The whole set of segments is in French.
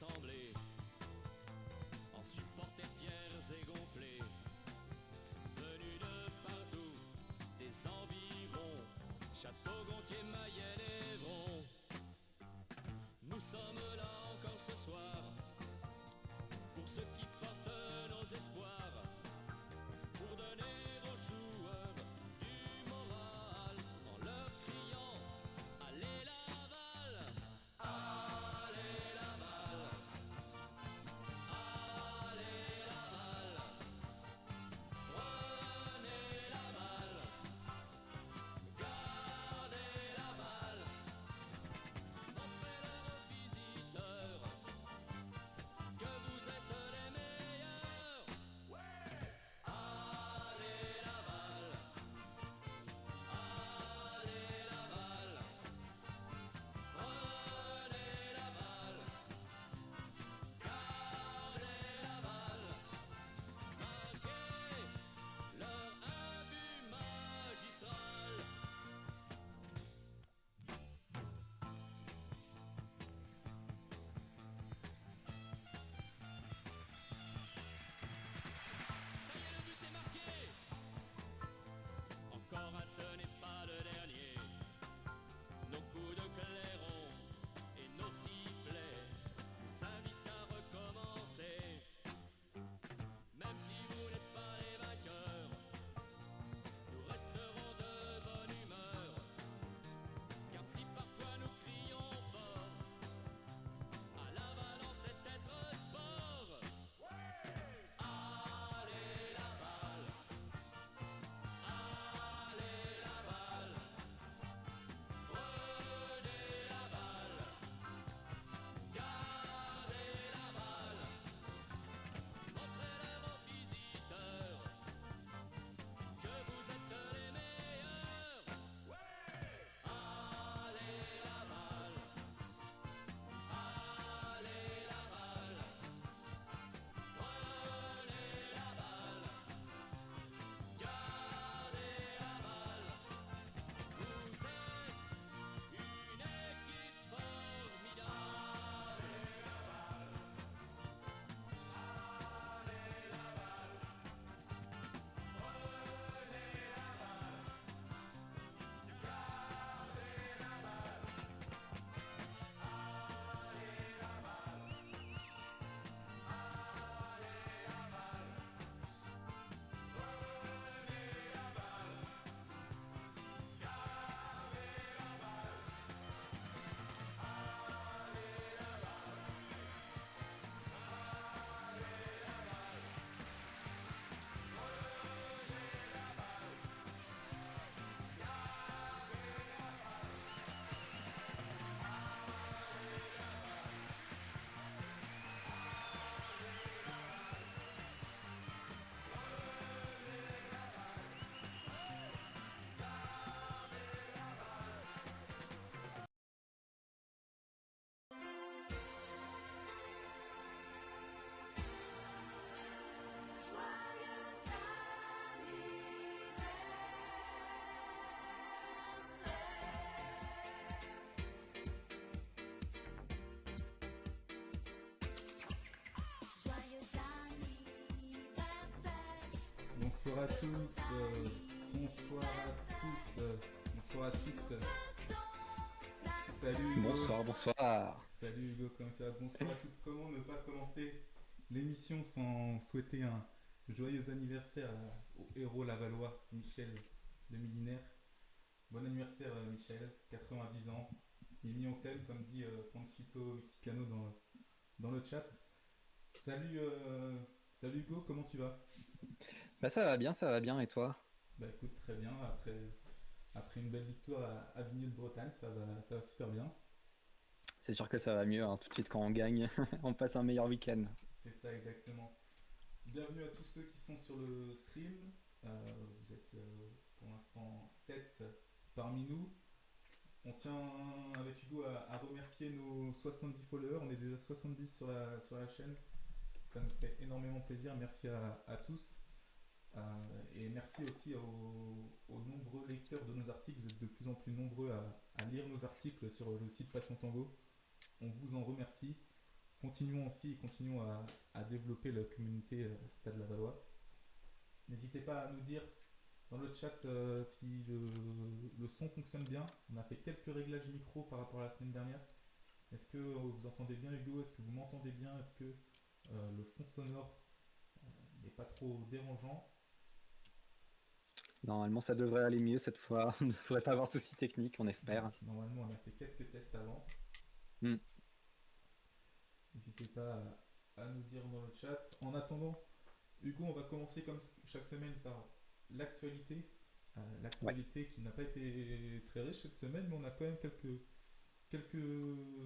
rassemblés, en supporters fiers et gonflés, venus de partout, des environs, Château-Gontier, Mayenne et Évron. Nous sommes là encore ce soir, pour ceux qui portent nos espoirs, pour donner aux joueurs du moral, en leur criant allez Laval, allez Laval, allez Laval, prenez la balle, gardez la balle, montrez-leur aux visiteurs que vous êtes les meilleurs. Allez Laval, allez Laval, prenez la balle, gardez la balle, marquez leur un but magistral. Ça y est, le but est marqué. Encore un, ce n'est pas le dernier. Nos coups de clairon et nos sifflets nous invitent à recommencer. Même si vous n'êtes pas les vainqueurs, nous resterons de bonne humeur. Car si parfois nous crions fort, à Laval en cet être sport. Allez Laval, allez Laval, prenez la balle, gardez la balle, montrez-leur aux visiteurs que vous êtes les meilleurs. Allez Laval, allez Laval, prenez la balle, gardez la balle. Vous êtes une équipe formidable. Bonsoir à tous, bonsoir à tous, bonsoir à toutes. Salut Hugo. Bonsoir, bonsoir. Salut Hugo, comment tu vas? Bonsoir à toutes. Comment ne pas commencer l'émission sans souhaiter un joyeux anniversaire au héros lavallois Michel le millénaire. Bon anniversaire Michel, 90 ans. Mimi Ontel, comme dit Panchito Mexicano dans le chat. Salut, salut Hugo, comment tu vas? Bah ça va bien, et toi? Bah écoute, très bien, après une belle victoire à Vigneux de Bretagne, ça va super bien. C'est sûr que ça va mieux, hein. Tout de suite quand on gagne, on passe un meilleur week-end. C'est ça exactement. Bienvenue à tous ceux qui sont sur le stream. Vous êtes pour l'instant 7 parmi nous. On tient avec Hugo à remercier nos 70 followers. On est déjà 70 sur la chaîne. Ça nous fait énormément plaisir. Merci à tous. Et merci aussi aux nombreux lecteurs de nos articles. Vous êtes de plus en plus nombreux à lire nos articles sur le site Passion Tango. On vous en remercie. continuons à développer la communauté Stade Lavallois. N'hésitez pas à nous dire dans le chat si le son fonctionne bien. On a fait quelques réglages micro par rapport à la semaine dernière. Est-ce que vous entendez bien Hugo? Est-ce que vous m'entendez bien? Est-ce que le fond sonore n'est pas trop dérangeant? Normalement, ça devrait aller mieux cette fois. On ne devrait pas avoir de soucis techniques, on espère. Donc, normalement, on a fait quelques tests avant. Mm. N'hésitez pas à nous dire dans le chat. En attendant, Hugo, on va commencer comme chaque semaine par l'actualité. Ouais. L'actualité qui n'a pas été très riche cette semaine, mais on a quand même quelques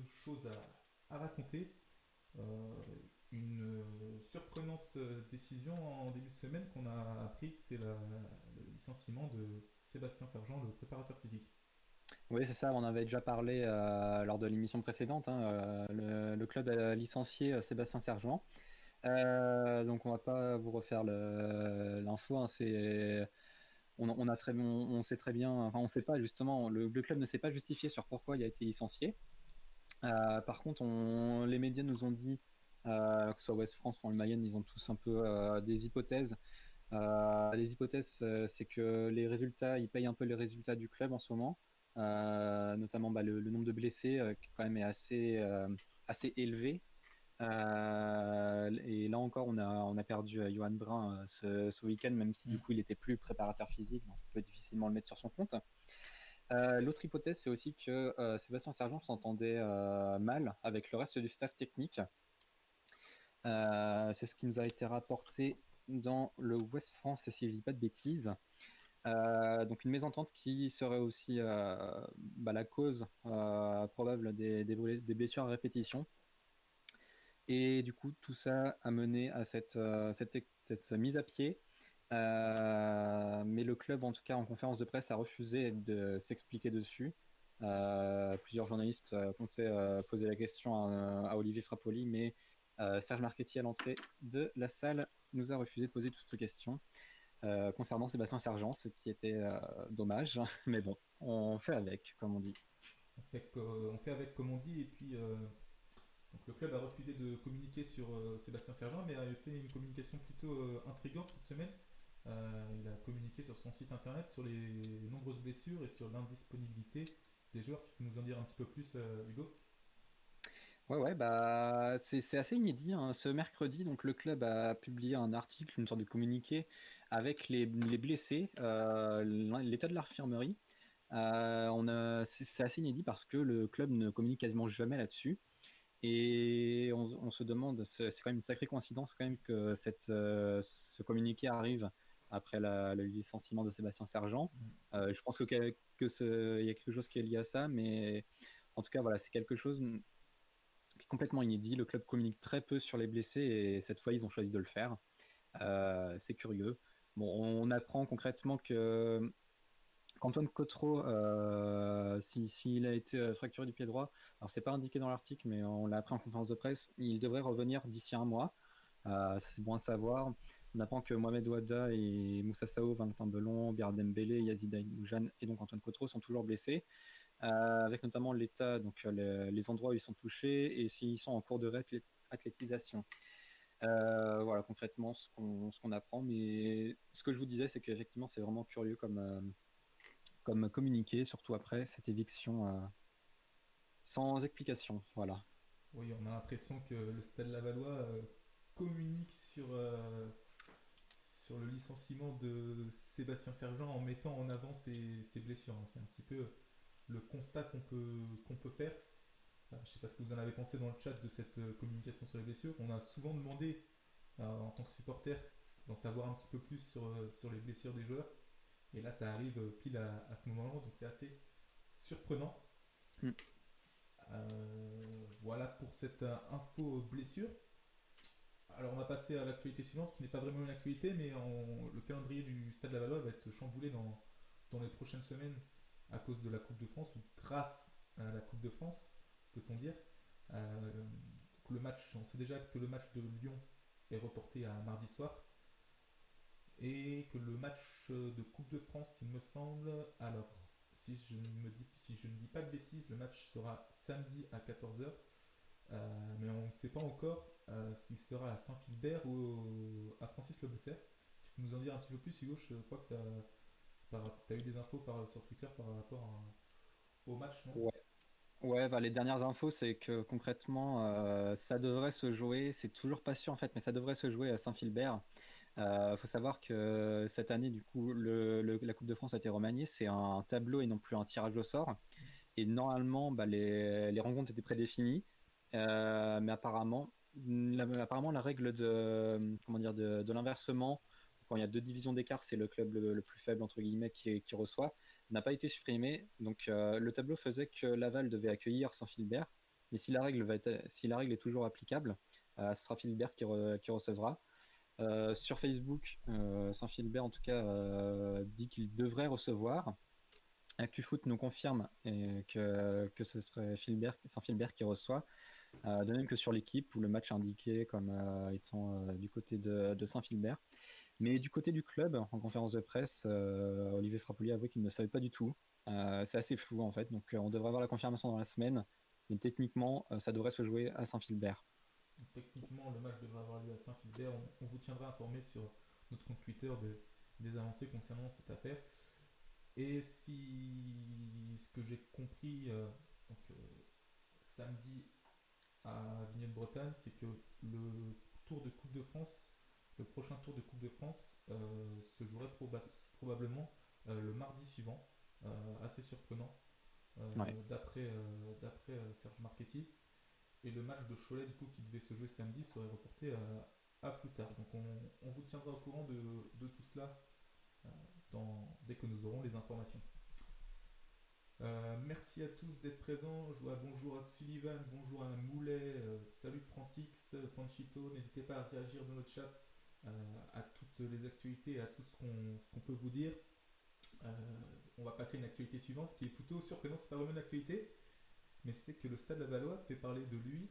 choses à raconter. Euh, une surprenante décision en début de semaine qu'on a prise, c'est le licenciement de Sébastien Sergent, le préparateur physique. Oui, c'est ça, on en avait déjà parlé lors de l'émission précédente, hein. Le club a licencié Sébastien Sergent. Donc on va pas vous refaire l'info, hein. On a on sait très bien, enfin on sait pas justement, le club ne s'est pas justifié sur pourquoi il a été licencié. Par contre, les médias nous ont dit, que ce soit Ouest France ou le Mayenne, ils ont tous un peu des hypothèses. Les hypothèses, c'est que les résultats, ils payent un peu les résultats du club en ce moment, notamment le nombre de blessés qui quand même est assez élevé. Et là encore, on a perdu Johan Brun ce week-end, même si du coup il était plus préparateur physique, donc on peut difficilement le mettre sur son compte. L'autre hypothèse, c'est aussi que Sébastien Sergent s'entendait mal avec le reste du staff technique. C'est ce qui nous a été rapporté dans le Ouest France, si je ne dis pas de bêtises. Donc une mésentente qui serait aussi la cause probable des blessures à répétition. Et du coup, tout ça a mené à cette mise à pied. Mais le club, en tout cas en conférence de presse, a refusé de s'expliquer dessus. Plusieurs journalistes comptaient poser la question à Olivier Frappoli, mais Serge Marchetti à l'entrée de la salle nous a refusé de poser toutes ces questions concernant Sébastien Sergent, ce qui était dommage. Mais bon, on fait avec, comme on dit. On fait avec comme on dit, et puis donc le club a refusé de communiquer sur Sébastien Sergent, mais a fait une communication plutôt intrigante cette semaine. Il a communiqué sur son site internet sur les nombreuses blessures et sur l'indisponibilité des joueurs. Tu peux nous en dire un petit peu plus, Hugo? Ouais, bah c'est assez inédit, hein. Ce mercredi, donc le club a publié un article, une sorte de communiqué avec les blessés, l'état de l'infirmerie. C'est assez inédit parce que le club ne communique quasiment jamais là-dessus. Et on se demande, c'est quand même une sacrée coïncidence quand même que ce communiqué arrive après le licenciement de Sébastien Sergent. Je pense il y a quelque chose qui est lié à ça, mais en tout cas voilà, c'est quelque chose qui est complètement inédit. Le club communique très peu sur les blessés et cette fois ils ont choisi de le faire. C'est curieux. Bon, on apprend concrètement que qu'Antoine Cotreau, s'il a été fracturé du pied droit, alors c'est pas indiqué dans l'article, mais on l'a appris en conférence de presse, il devrait revenir d'ici un mois. Ça c'est bon à savoir. On apprend que Mohamed Ouada et Moussa Sao, Valentin Belon, Biard Dembélé, Yazid Aïnoujane et donc Antoine Cotreau sont toujours blessés, avec notamment l'état, donc les endroits où ils sont touchés et s'ils sont en cours de réathlétisation. Voilà concrètement ce qu'on apprend, mais ce que je vous disais, c'est qu'effectivement c'est vraiment curieux comme communiqué, surtout après cette éviction sans explication. Voilà. Oui, on a l'impression que le Stade Lavallois communique sur le licenciement de Sébastien Sergent en mettant en avant ses blessures, hein. C'est un petit peu le constat qu'on peut faire. Je ne sais pas ce que vous en avez pensé dans le chat de cette communication sur les blessures. On a souvent demandé, en tant que supporter, d'en savoir un petit peu plus sur les blessures des joueurs. Et là, ça arrive pile à ce moment-là, donc c'est assez surprenant. Mm. Voilà pour cette info blessure. Alors on va passer à l'actualité suivante, qui n'est pas vraiment une actualité, mais le calendrier du Stade Lavallois va être chamboulé dans les prochaines semaines à cause de la Coupe de France, ou grâce à la Coupe de France, peut-on dire. Donc le match, on sait déjà que le match de Lyon est reporté à mardi soir, et que le match de Coupe de France, il me semble, alors si je ne dis pas de bêtises, le match sera samedi à 14h. Mais on ne sait pas encore s'il sera à Saint-Philbert ou à Francis Le Bessert. Tu peux nous en dire un petit peu plus, Hugo? Je crois que tu as eu des infos sur Twitter par rapport au match, non? Ouais. Ouais, bah, les dernières infos, c'est que concrètement, ça devrait se jouer, c'est toujours pas sûr en fait, mais ça devrait se jouer à Saint-Philbert. Il faut savoir que cette année, du coup, la Coupe de France a été remaniée, c'est un tableau et non plus un tirage au sort. Et normalement, bah, les rencontres étaient prédéfinies, mais apparemment, la règle comment dire, de l'inversement, quand il y a deux divisions d'écart, c'est le club le plus faible, entre guillemets, qui reçoit, n'a pas été supprimée. Donc le tableau faisait que Laval devait accueillir Saint-Philbert, mais si la règle est toujours applicable, ce sera Philbert qui recevra. Sur Facebook, Saint-Philbert en tout cas dit qu'il devrait recevoir. ActuFoot nous confirme que ce serait Saint-Philbert qui reçoit. De même que sur l'équipe où le match est indiqué comme étant du côté de Saint-Philbert. Mais du côté du club, en conférence de presse, Olivier Frappoli a avoué qu'il ne savait pas du tout. C'est assez flou en fait, donc on devrait avoir la confirmation dans la semaine. Mais techniquement, ça devrait se jouer à Saint-Philbert. Techniquement, le match devrait avoir lieu à Saint-Philbert. On vous tiendra informé sur notre compte Twitter des avancées concernant cette affaire. Et si ce que j'ai compris donc, samedi à Vignette-Bretagne, c'est que le Tour de Coupe de France, le prochain Tour de Coupe de France se jouerait probablement le mardi suivant. Assez surprenant Ouais. d'après Serge Marchetti. Et le match de Cholet, du coup, qui devait se jouer samedi, serait reporté à plus tard. Donc on vous tiendra au courant de tout cela euh, dès que nous aurons les informations. Merci à tous d'être présents. Je vois bonjour à Sullivan, bonjour à Moulet, salut Frantix, Panchito. N'hésitez pas à réagir dans le chat à toutes les actualités et à tout ce qu'on peut vous dire. Euh, on va passer à une actualité suivante qui est plutôt surprenante. C'est pas vraiment une actualité, mais c'est que le Stade Lavallois fait parler de lui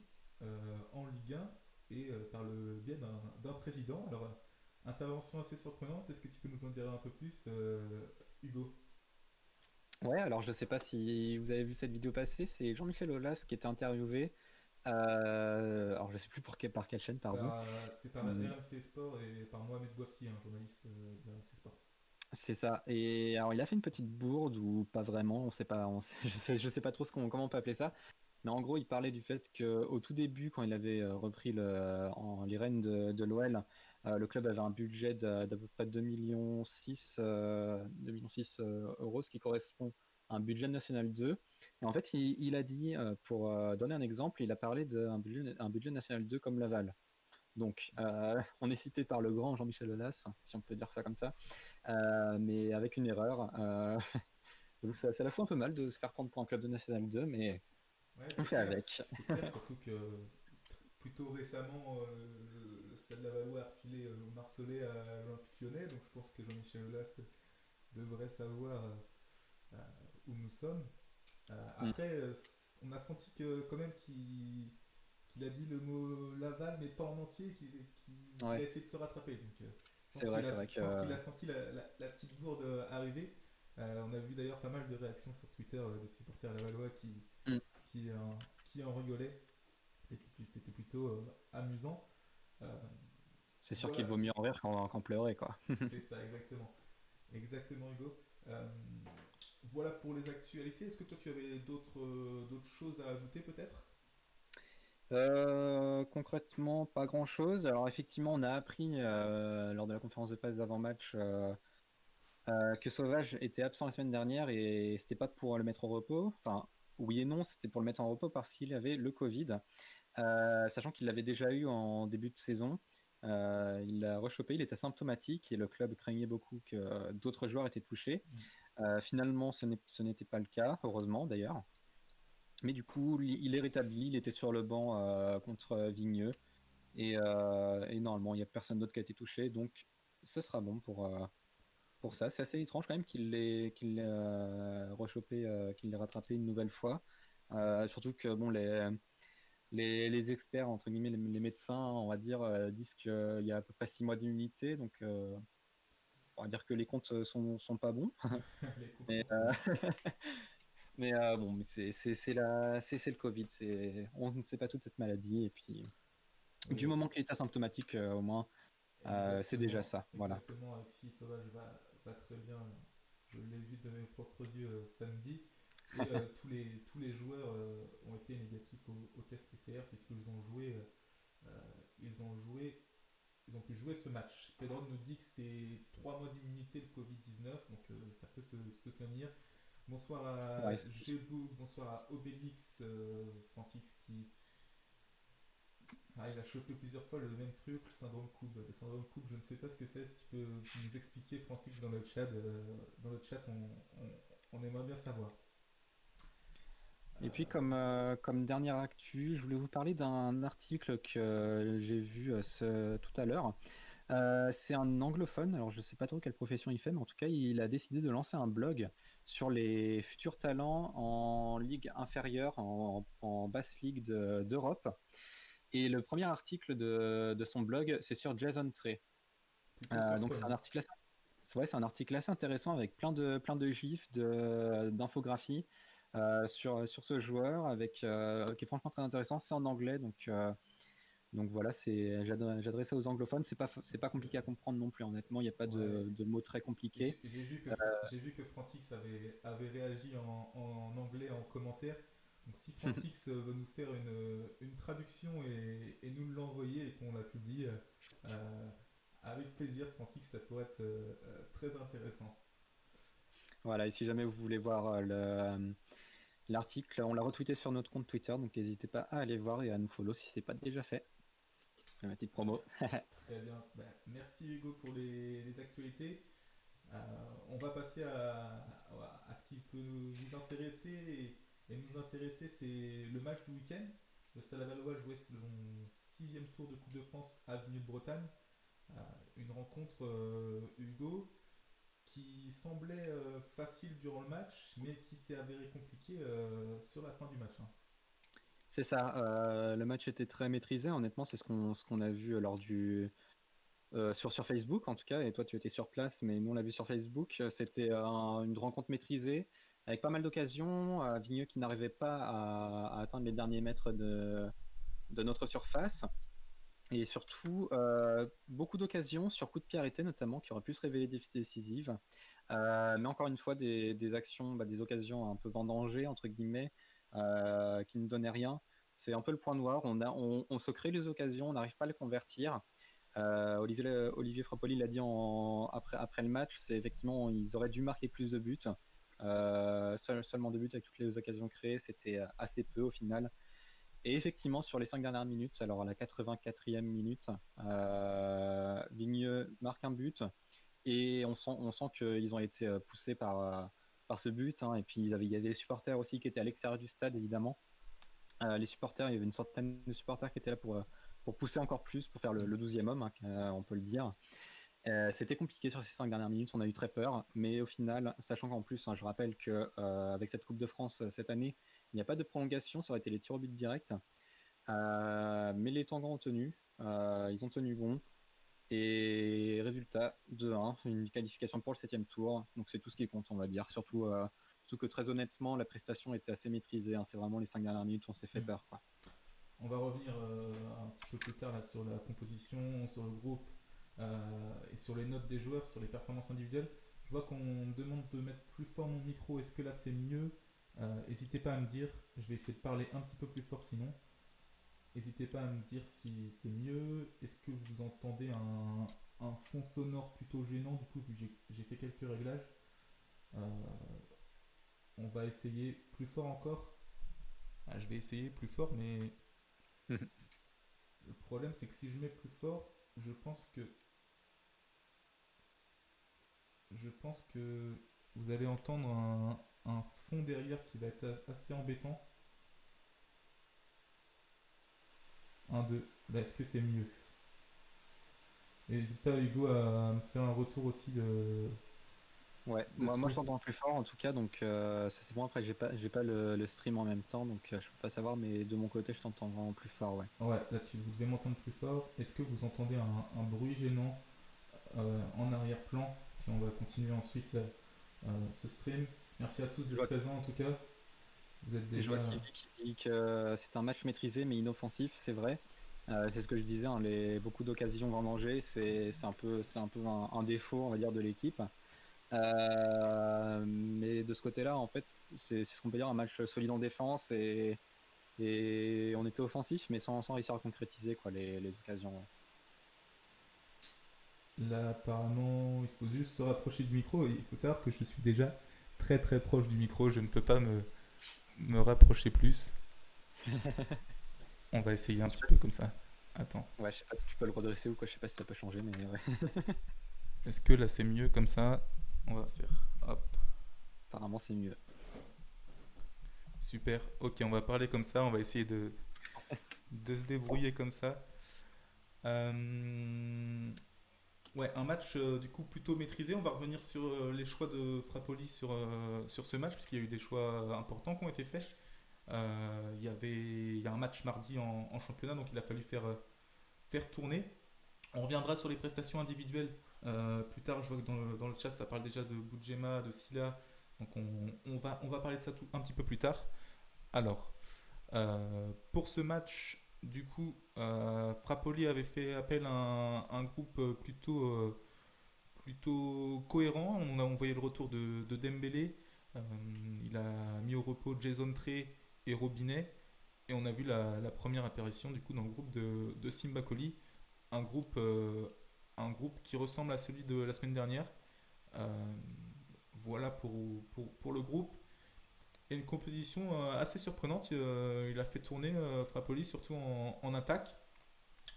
en Ligue 1 et par le biais d'un président. Alors, intervention assez surprenante. Est-ce que tu peux nous en dire un peu plus, Hugo? Ouais, alors je sais pas si vous avez vu cette vidéo passer, c'est Jean-Michel Aulas qui était interviewé. Alors je sais plus par quelle chaîne, pardon. C'est par Hmm. RMC Sport et par Mohamed Bouafsi, un journaliste de RMC Sport. C'est ça. Et alors, il a fait une petite bourde ou pas vraiment, on sait pas, je sais pas trop comment on peut appeler ça. Mais en gros, il parlait du fait qu'au tout début, quand il avait repris les rênes de l'OL, le club avait un budget d'à peu près 2,6 millions, 2,6 millions euros, ce qui correspond à un budget national 2. Et en fait, il a dit, pour donner un exemple, il a parlé d'un budget national 2 comme Laval. Donc, on est cité par le grand Jean-Michel Aulas, si on peut dire ça comme ça, mais avec une erreur. Donc ça la fout un peu mal de se faire prendre pour un club de National 2, mais Ouais, on fait avec. c'est clair, surtout que plutôt récemment, le Stade Lavallois a refilé au Marseillais à l'Olympique Lyonnais, donc je pense que Jean-Michel Aulas devrait savoir euh, où nous sommes. Mm. Après, on a senti que quand même qu'il a dit le mot Laval, mais pas en entier, qu'il a Ouais, essayé de se rattraper. Donc, c'est vrai je que pense qu'il a senti la petite bourde arriver. On a vu d'ailleurs pas mal de réactions sur Twitter des supporters lavallois mm, qui, euh, qui en rigolaient. C'était plutôt amusant. Euh, c'est sûr qu'il voilà, vaut mieux en rire qu'en pleurer, quoi. c'est ça, exactement. Exactement, Hugo. Voilà pour les actualités. Est-ce que toi tu avais d'autres choses à ajouter peut-être? Concrètement, pas grand-chose. Alors effectivement, on a appris lors de la conférence de presse d'avant-match que Sauvage était absent la semaine dernière et c'était pas pour le mettre au repos. Enfin, oui et non, c'était pour le mettre en repos parce qu'il avait le Covid. Sachant qu'il l'avait déjà eu en début de saison. Il l'a rechopé, il était asymptomatique et le club craignait beaucoup que d'autres joueurs étaient touchés. Finalement, ce n'était pas le cas, heureusement d'ailleurs. Mais du coup, il est rétabli, il était sur le banc contre Vigneux et normalement, il n'y a personne d'autre qui a été touché, donc ce sera bon pour ça. C'est assez étrange quand même qu'il l'ait rechopé, qu'il l'ait rattrapé une nouvelle fois. Surtout que bon, les experts, entre guillemets, les médecins, on va dire, disent qu'il y a à peu près 6 mois d'immunité, donc on va dire que les comptes sont pas bons. Les comptes Mais, sont pas bons. Mais bon, mais c'est le Covid. On ne sait pas toute cette maladie. Et puis, du Oui, moment qu'il est asymptomatique, au moins, c'est déjà exactement, ça. Voilà. exactement. Alexis Sauvage va très bien. Je l'ai vu de mes propres yeux samedi. Et tous les joueurs ont été négatifs au test PCR puisqu'ils ont joué, ils ont joué, ils ont pu jouer ce match. Pedro nous dit que c'est 3 mois d'immunité de Covid-19, donc ça peut se tenir. Bonsoir Ouais, à Gelboug, bonsoir à Obélix, Frantix qui, il a chopé plusieurs fois le même truc, le syndrome Coob. Le syndrome Coob, je ne sais pas ce que c'est. Si tu peux nous expliquer, Frantix, dans le chat on aimerait bien savoir. et puis, Euh, comme dernière actu, je voulais vous parler d'un article que j'ai vu tout à l'heure. C'est un anglophone, alors je ne sais pas trop quelle profession il fait, mais en tout cas, il a décidé de lancer un blog sur les futurs talents en ligue inférieure, en basse ligue d'Europe. Et le premier article de son blog, c'est sur Jason Trey. Plutôt Donc c'est un surprenant. article assez, ouais, c'est un article assez intéressant avec plein de gifs, d'infographies sur ce joueur, qui est franchement très intéressant. C'est en anglais, donc voilà, j'adresse ça aux anglophones. C'est pas Donc, compliqué à comprendre non plus, honnêtement. Il n'y a pas ouais. de mots très compliqués. J'ai vu que Frantix avait réagi en anglais en commentaire. Donc si Frantix veut nous faire une traduction et nous l'envoyer et qu'on la publie, euh, avec plaisir, Frantix, ça pourrait être très intéressant. Voilà, et si jamais vous voulez voir l'article, on l'a retweeté sur notre compte Twitter, donc n'hésitez pas à aller voir et à nous follow si c'est pas déjà fait. Ma petite promo. Très bien. Ben, merci Hugo pour les actualités. Euh, on va passer à ce qui peut nous intéresser et nous intéresser, c'est le match du week-end. Le Stade Lavallois jouait son sixième tour de Coupe de France à Avenue de Bretagne. Euh, une rencontre, Hugo, qui semblait facile durant le match, mais qui s'est avérée compliquée sur la fin du match, hein. C'est ça, le match était très maîtrisé, honnêtement, c'est ce qu'on a vu sur Facebook en tout cas, et toi tu étais sur place, mais nous on l'a vu sur Facebook. C'était une rencontre maîtrisée, avec pas mal d'occasions, Vigneux qui n'arrivait pas à atteindre les derniers mètres de notre surface, et surtout beaucoup d'occasions sur coup de pied arrêté notamment, qui auraient pu se révéler décisives. Mais encore une fois, des actions, des occasions un peu vendangées, entre guillemets, qui ne donnaient rien. C'est un peu le point noir. On se crée les occasions, on n'arrive pas à les convertir. Olivier Frappoli l'a dit après le match, c'est effectivement, ils auraient dû marquer plus de buts. Seulement 2 buts avec toutes les occasions créées, c'était assez peu au final. Et effectivement, sur les 5 dernières minutes, alors à la 84e minute, Vigneux marque un but. Et on sent qu'ils ont été poussés par ce but, hein. Et puis il y avait les supporters aussi qui étaient à l'extérieur du stade, évidemment. Les supporters, il y avait une centaine de supporters qui étaient là pour pousser encore plus, pour faire le 12e homme, hein, on peut le dire. C'était compliqué sur ces 5 dernières minutes, on a eu très peur, mais au final, sachant qu'en plus, hein, je rappelle que avec cette Coupe de France cette année, il n'y a pas de prolongation, ça aurait été les tirs au but direct. Mais les Tangans ont tenu, ils ont tenu bon. Et résultat, 2-1, une qualification pour le 7e tour. Donc c'est tout ce qui compte, on va dire. Surtout que très honnêtement, la prestation était assez maîtrisée, hein. C'est vraiment les 5 dernières minutes où on s'est fait Mm. peur, quoi. On va revenir un petit peu plus tard là, sur la composition, sur le groupe et sur les notes des joueurs, sur les performances individuelles. Je vois qu'on me demande de mettre plus fort mon micro. Est-ce que là c'est mieux? N'hésitez pas à me dire. Je vais essayer de parler un petit peu plus fort sinon. N'hésitez pas à me dire si c'est mieux. Est-ce que vous entendez un fond sonore plutôt gênant? Du coup, vu que j'ai fait quelques réglages, euh, on va essayer plus fort encore. Ah, je vais essayer plus fort, mais le problème c'est que si je mets plus fort, je pense que vous allez entendre un fond derrière qui va être assez embêtant. Un 2. Là, est-ce que c'est mieux? N'hésite pas, Hugo, à me faire un retour aussi Ouais, de moi tout. je t'entends plus fort en tout cas, donc ça c'est bon. Après, j'ai pas le stream en même temps, donc je peux pas savoir, mais de mon côté, je t'entends vraiment plus fort, ouais. Ouais, là-dessus, vous devez m'entendre plus fort. Est-ce que vous entendez un bruit gênant en arrière-plan? Puis on va continuer ensuite ce stream. Merci à tous Je d'être vois, présents en tout cas. Vous êtes Je vois déjà... Kivy qui dit que c'est un match maîtrisé mais inoffensif, c'est vrai. C'est ce que je disais, hein, beaucoup d'occasions vendangées, c'est un peu un défaut, on va dire, de l'équipe. Mais de ce côté-là, en fait, c'est ce qu'on peut dire, un match solide en défense et on était offensif, mais sans réussir à concrétiser quoi, les occasions. Ouais. Là, apparemment, il faut juste se rapprocher du micro. Et il faut savoir que je suis déjà très très proche du micro. Je ne peux pas me rapprocher plus. On va essayer un Je sais petit pas peu si... comme ça. Attends. Ouais, je sais pas si tu peux le redresser ou quoi, je sais pas si ça peut changer, mais ouais. Est-ce que là c'est mieux comme ça? On va faire. Hop. Apparemment c'est mieux. Super. Ok, on va parler comme ça. On va essayer de se débrouiller comme ça. Euh, Ouais, un match du coup plutôt maîtrisé. On va revenir sur les choix de Frappoli sur ce match, puisqu'il y a eu des choix importants qui ont été faits. Il y a un match mardi en championnat, donc il a fallu faire tourner. On reviendra sur les prestations individuelles plus tard. Je vois que dans le chat, ça parle déjà de Boudjema, de Silla. Donc on va parler de ça un petit peu plus tard. Alors, pour ce match, du coup, Frappoli avait fait appel à un groupe plutôt cohérent. On a envoyé le retour de Dembélé. Euh, il a mis au repos Jason Trey et Robinet. Et on a vu la première apparition du coup dans le groupe de Simba Koli, un groupe, euh, un groupe qui ressemble à celui de la semaine dernière. Euh, voilà pour le groupe. Et une composition assez surprenante. Il a fait tourner Frappoli, surtout en attaque.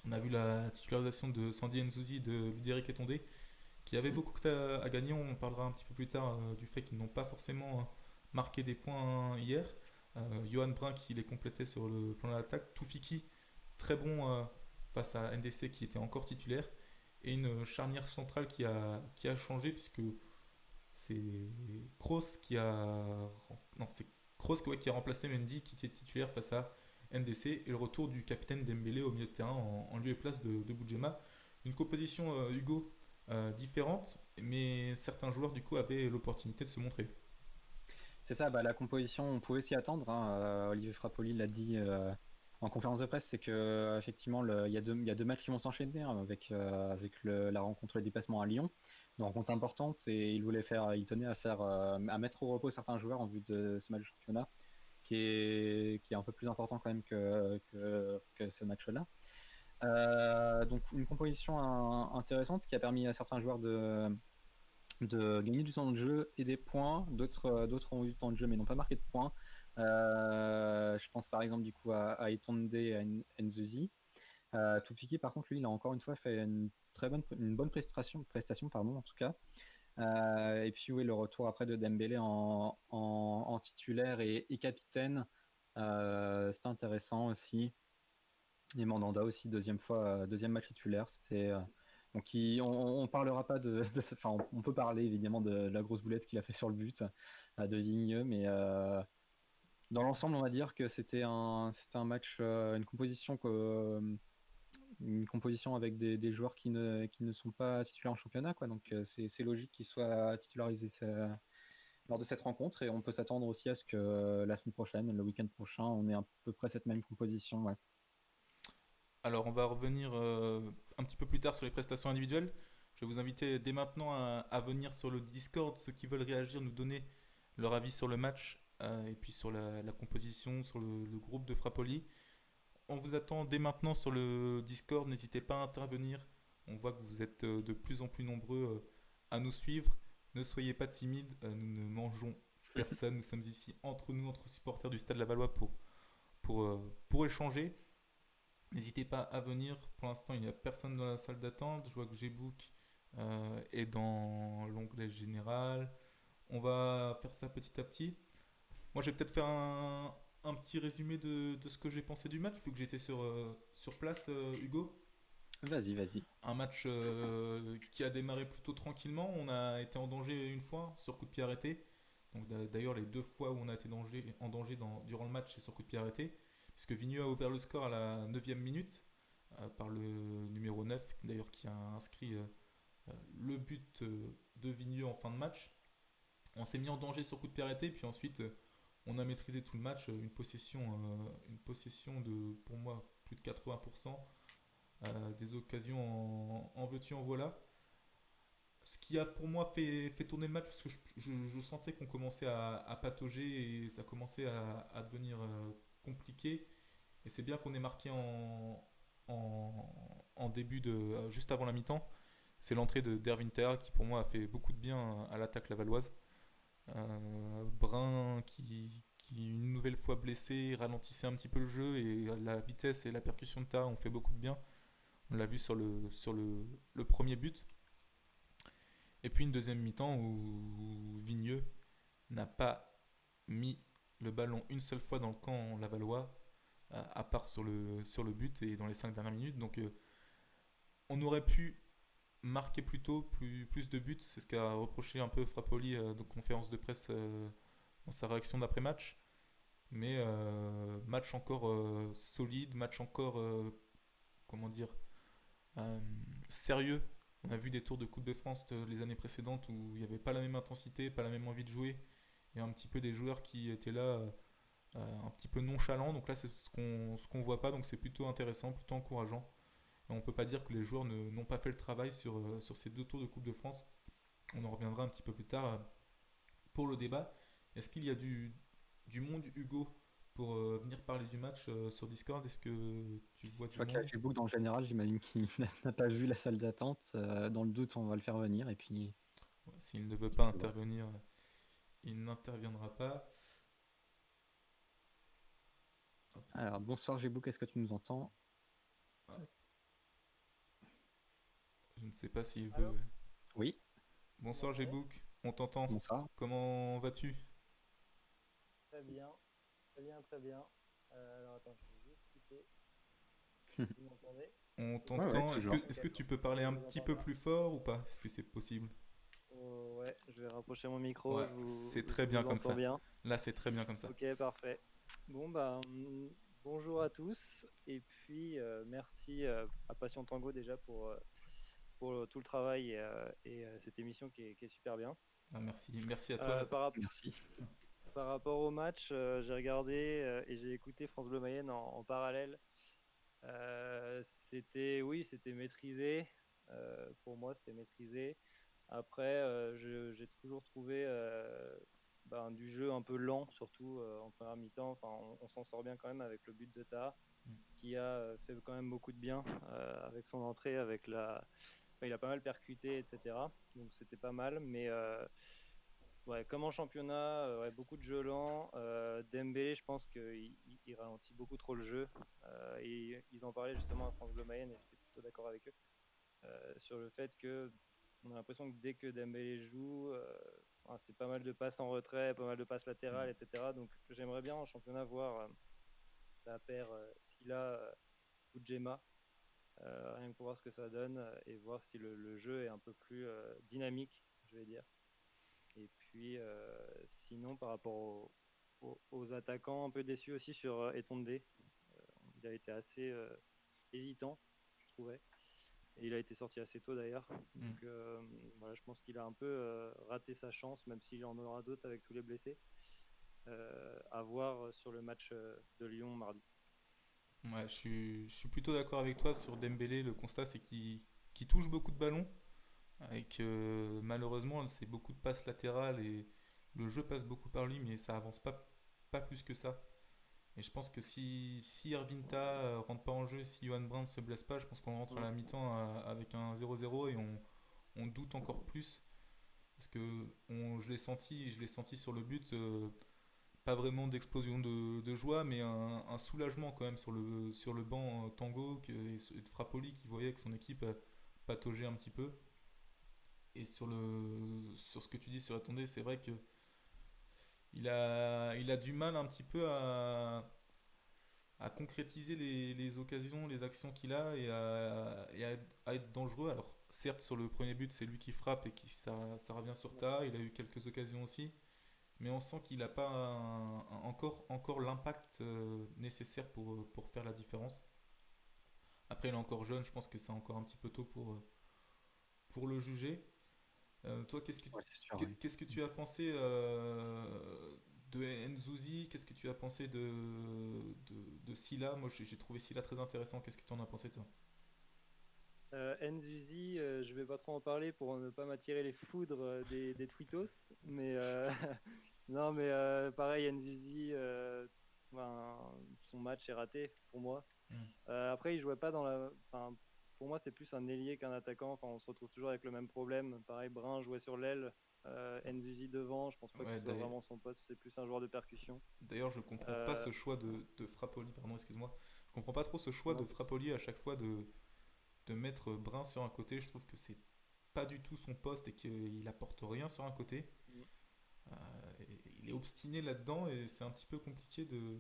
On a vu la titularisation de Sandy Nzouzi, de Ludovic Etondé, qui avait beaucoup à gagner. On parlera un petit peu plus tard du fait qu'ils n'ont pas forcément marqué des points hier. Johan Brun qui les complétait sur le plan de l'attaque. Toufiki, très bon face à NDC qui était encore titulaire. Et une charnière centrale qui a changé puisque c'est Kroos qui a. Non, c'est Kroos ouais, qui a remplacé Mendy qui était titulaire face à NDC et le retour du capitaine Dembélé au milieu de terrain en lieu et place de Boudjema. Une composition Hugo différente, mais certains joueurs du coup avaient l'opportunité de se montrer. C'est ça, bah, la composition, on pouvait s'y attendre, hein. Olivier Frappoli l'a dit en conférence de presse, c'est que effectivement il y a deux matchs qui vont s'enchaîner, hein, avec la rencontre et le déplacement à Lyon, une rencontre importante, et il tenait à mettre au repos certains joueurs en vue de ce match de championnat, qui est un peu plus important quand même que ce match-là. Donc une composition intéressante qui a permis à certains joueurs de gagner du temps de jeu et des points. D'autres ont eu du temps de jeu mais n'ont pas marqué de points. Je pense par exemple du coup à Etonde et à Nzuzi. Toufiki par contre lui il a encore une fois fait une bonne prestation pardon, en tout cas. Et puis oui, le retour après de Dembélé en titulaire et capitaine, c'était intéressant aussi. Et Mandanda aussi, deuxième match titulaire. Donc on parlera pas enfin on peut parler évidemment de la grosse boulette qu'il a fait sur le but de Vigneux, mais dans l'ensemble on va dire que c'était un match, une composition avec des joueurs qui ne sont pas titulaires en championnat, quoi. Donc c'est logique qu'ils soient titularisés lors de cette rencontre, et on peut s'attendre aussi à ce que la semaine prochaine, le week-end prochain, on ait à peu près cette même composition. Ouais. Alors, on va revenir un petit peu plus tard sur les prestations individuelles. Je vais vous inviter dès maintenant à venir sur le Discord, ceux qui veulent réagir, nous donner leur avis sur le match et puis sur la composition, sur le groupe de Frappoli. On vous attend dès maintenant sur le Discord, n'hésitez pas à intervenir. On voit que vous êtes de plus en plus nombreux à nous suivre. Ne soyez pas timides, nous ne mangeons personne. Nous sommes ici entre nous, entre supporters du Stade Lavallois pour échanger. N'hésitez pas à venir. Pour l'instant, il n'y a personne dans la salle d'attente. Je vois que Gbook est dans l'onglet général. On va faire ça petit à petit. Moi, je vais peut-être faire un petit résumé de ce que j'ai pensé du match, vu que j'étais sur place, Hugo. Vas-y, vas-y. Un match qui a démarré plutôt tranquillement. On a été en danger une fois sur coup de pied arrêté. Donc d'ailleurs, les deux fois où on a été en danger durant le match, c'est sur coup de pied arrêté. Puisque Vigneux a ouvert le score à la 9e minute par le numéro 9, d'ailleurs qui a inscrit le but de Vigneux en fin de match. On s'est mis en danger sur coup de pied arrêté, puis ensuite On a maîtrisé tout le match, une possession de, pour moi, plus de 80%, des occasions en veux-tu, en voilà. Ce qui a pour moi fait tourner le match, parce que je sentais qu'on commençait à patauger et ça commençait à devenir compliqué. Et c'est bien qu'on ait marqué en début juste avant la mi-temps. C'est l'entrée de Derwinter qui pour moi a fait beaucoup de bien à l'attaque lavalloise. Brun qui une nouvelle fois blessé ralentissait un petit peu le jeu et la vitesse et la percussion de Ta ont fait beaucoup de bien. On l'a vu sur le premier but. Et puis une deuxième mi-temps où Vigneux n'a pas mis le ballon une seule fois dans le camp lavallois, à part sur le but et dans les 5 dernières minutes. Donc on aurait pu marquer plus tôt, plus de buts. C'est ce qu'a reproché un peu Frappoli de conférence de presse dans sa réaction d'après-match. Mais match encore solide, match encore, comment dire, euh, sérieux. On a vu des tours de Coupe de France les années précédentes où il n'y avait pas la même intensité, pas la même envie de jouer. Et un petit peu des joueurs qui étaient là un petit peu nonchalants. Donc là, c'est ce qu'on voit pas. Donc c'est plutôt intéressant, plutôt encourageant. Et on peut pas dire que les joueurs n'ont pas fait le travail sur ces 2 tours de Coupe de France. On en reviendra un petit peu plus tard pour le débat. Est-ce qu'il y a du monde, Hugo, pour venir parler du match sur Discord? Est-ce que tu vois Je du vois qu'il y a monde? Facebook dans le général, j'imagine qu'il n'a pas vu la salle d'attente. Dans le doute, on va le faire venir et puis Ouais, s'il ne veut et pas puis voilà. intervenir, il n'interviendra pas. Hop, Alors, bonsoir Gbook, est-ce que tu nous entends? ah, je ne sais pas s'il veut. Alors, Oui, vous Bonsoir m'entendez? Gbook, on t'entend. bonsoir. Comment vas-tu? Très bien, très bien, très bien. Alors attends, je vais juste quitter. Vous m'entendez? On Toujours? Ouais, t'entend. Est-ce que, toujours. est-ce Ok, que tu peux parler je un vous petit entends peu bien. plus fort ou pas? Est-ce que c'est possible? Oh, ouais, je vais rapprocher mon micro, Ouais, c'est je très bien vous comme entends ça. bien. Là, c'est très bien comme ça. Ok, parfait. Bon, bah, bonjour à tous. Et puis, merci à Passion Tango déjà pour tout le travail et cette émission qui est super bien. Ah, merci, merci à Euh, toi. par, rap- Merci. par rapport au match, j'ai regardé et j'ai écouté France Bleu Mayenne en parallèle. Oui, c'était maîtrisé. Pour moi, c'était maîtrisé. Après, j'ai toujours trouvé du jeu un peu lent, surtout en première mi-temps. Enfin, on s'en sort bien quand même avec le but de Ta, Mm. qui a fait quand même beaucoup de bien avec son entrée, enfin, il a pas mal percuté, etc. Donc c'était pas mal, mais ouais, comme en championnat, ouais, beaucoup de jeux lents. Dembélé, je pense qu'il ralentit beaucoup trop le jeu. Et ils en parlaient justement à France Bleu Mayenne et j'étais plutôt d'accord avec eux sur le fait que on a l'impression que dès que Dembélé joue, enfin, c'est pas mal de passes en retrait, pas mal de passes latérales, etc. Donc j'aimerais bien en championnat voir la paire Silla ou Gemma, rien que pour voir ce que ça donne et voir si le jeu est un peu plus dynamique, je vais dire. Et puis, sinon, par rapport aux attaquants, un peu déçu aussi sur Etondé. Il a été assez hésitant, je trouvais. Et il a été sorti assez tôt d'ailleurs. Mm. Donc voilà, je pense qu'il a un peu raté sa chance, même s'il en aura d'autres avec tous les blessés. À voir sur le match de Lyon mardi. Ouais, je suis plutôt d'accord avec toi sur Dembélé. Le constat, c'est qu'il touche beaucoup de ballons et que malheureusement, c'est beaucoup de passes latérales et le jeu passe beaucoup par lui, mais ça avance pas plus que ça. Et je pense que si Ervinta rentre pas en jeu, si Johan Brandt se blesse pas, je pense qu'on rentre à Mm. la mi-temps avec un 0-0 et on doute encore plus. Parce que je l'ai senti sur le but, pas vraiment d'explosion de joie, mais un soulagement quand même sur le banc Tango et de Frappoli qui voyait que son équipe pataugeait un petit peu. Et sur ce que tu dis sur Attendez, c'est vrai que il a du mal un petit peu à concrétiser les occasions, les actions qu'il a et à être dangereux. Alors, certes, sur le premier but, c'est lui qui frappe et ça revient sur tard. Il a eu quelques occasions aussi. Mais on sent qu'il n'a pas encore l'impact nécessaire pour faire la différence. Après, il est encore jeune, je pense que c'est encore un petit peu tôt pour le juger. Toi, Ouais, c'est sûr, oui. qu'est-ce que tu as pensé de Nzouzi, qu'est-ce que tu as pensé de Silla? Moi, j'ai trouvé Silla très intéressant. Qu'est-ce que tu en as pensé, toi? Nzuzi, je vais pas trop en parler pour ne pas m'attirer les foudres des tweetos, mais non, mais pareil, Nzuzi, ben, son match est raté pour moi. Hmm. Après, il jouait pas dans la. Enfin, pour moi, c'est plus un ailier qu'un attaquant. Enfin, on se retrouve toujours avec le même problème. Pareil, Brun jouait sur l'aile, Nzuzi devant. Je pense pas que Ouais, ce soit vraiment son poste. C'est plus un joueur de percussion. d'ailleurs, je comprends pas Euh, ce choix de Frappoli, pardon, excuse-moi. Je comprends pas trop ce choix non, de Frappoli à chaque fois de mettre Brun sur un côté. Je trouve que c'est pas du tout son poste et qu'il apporte rien sur un côté. Il est obstiné là-dedans et c'est un petit peu compliqué de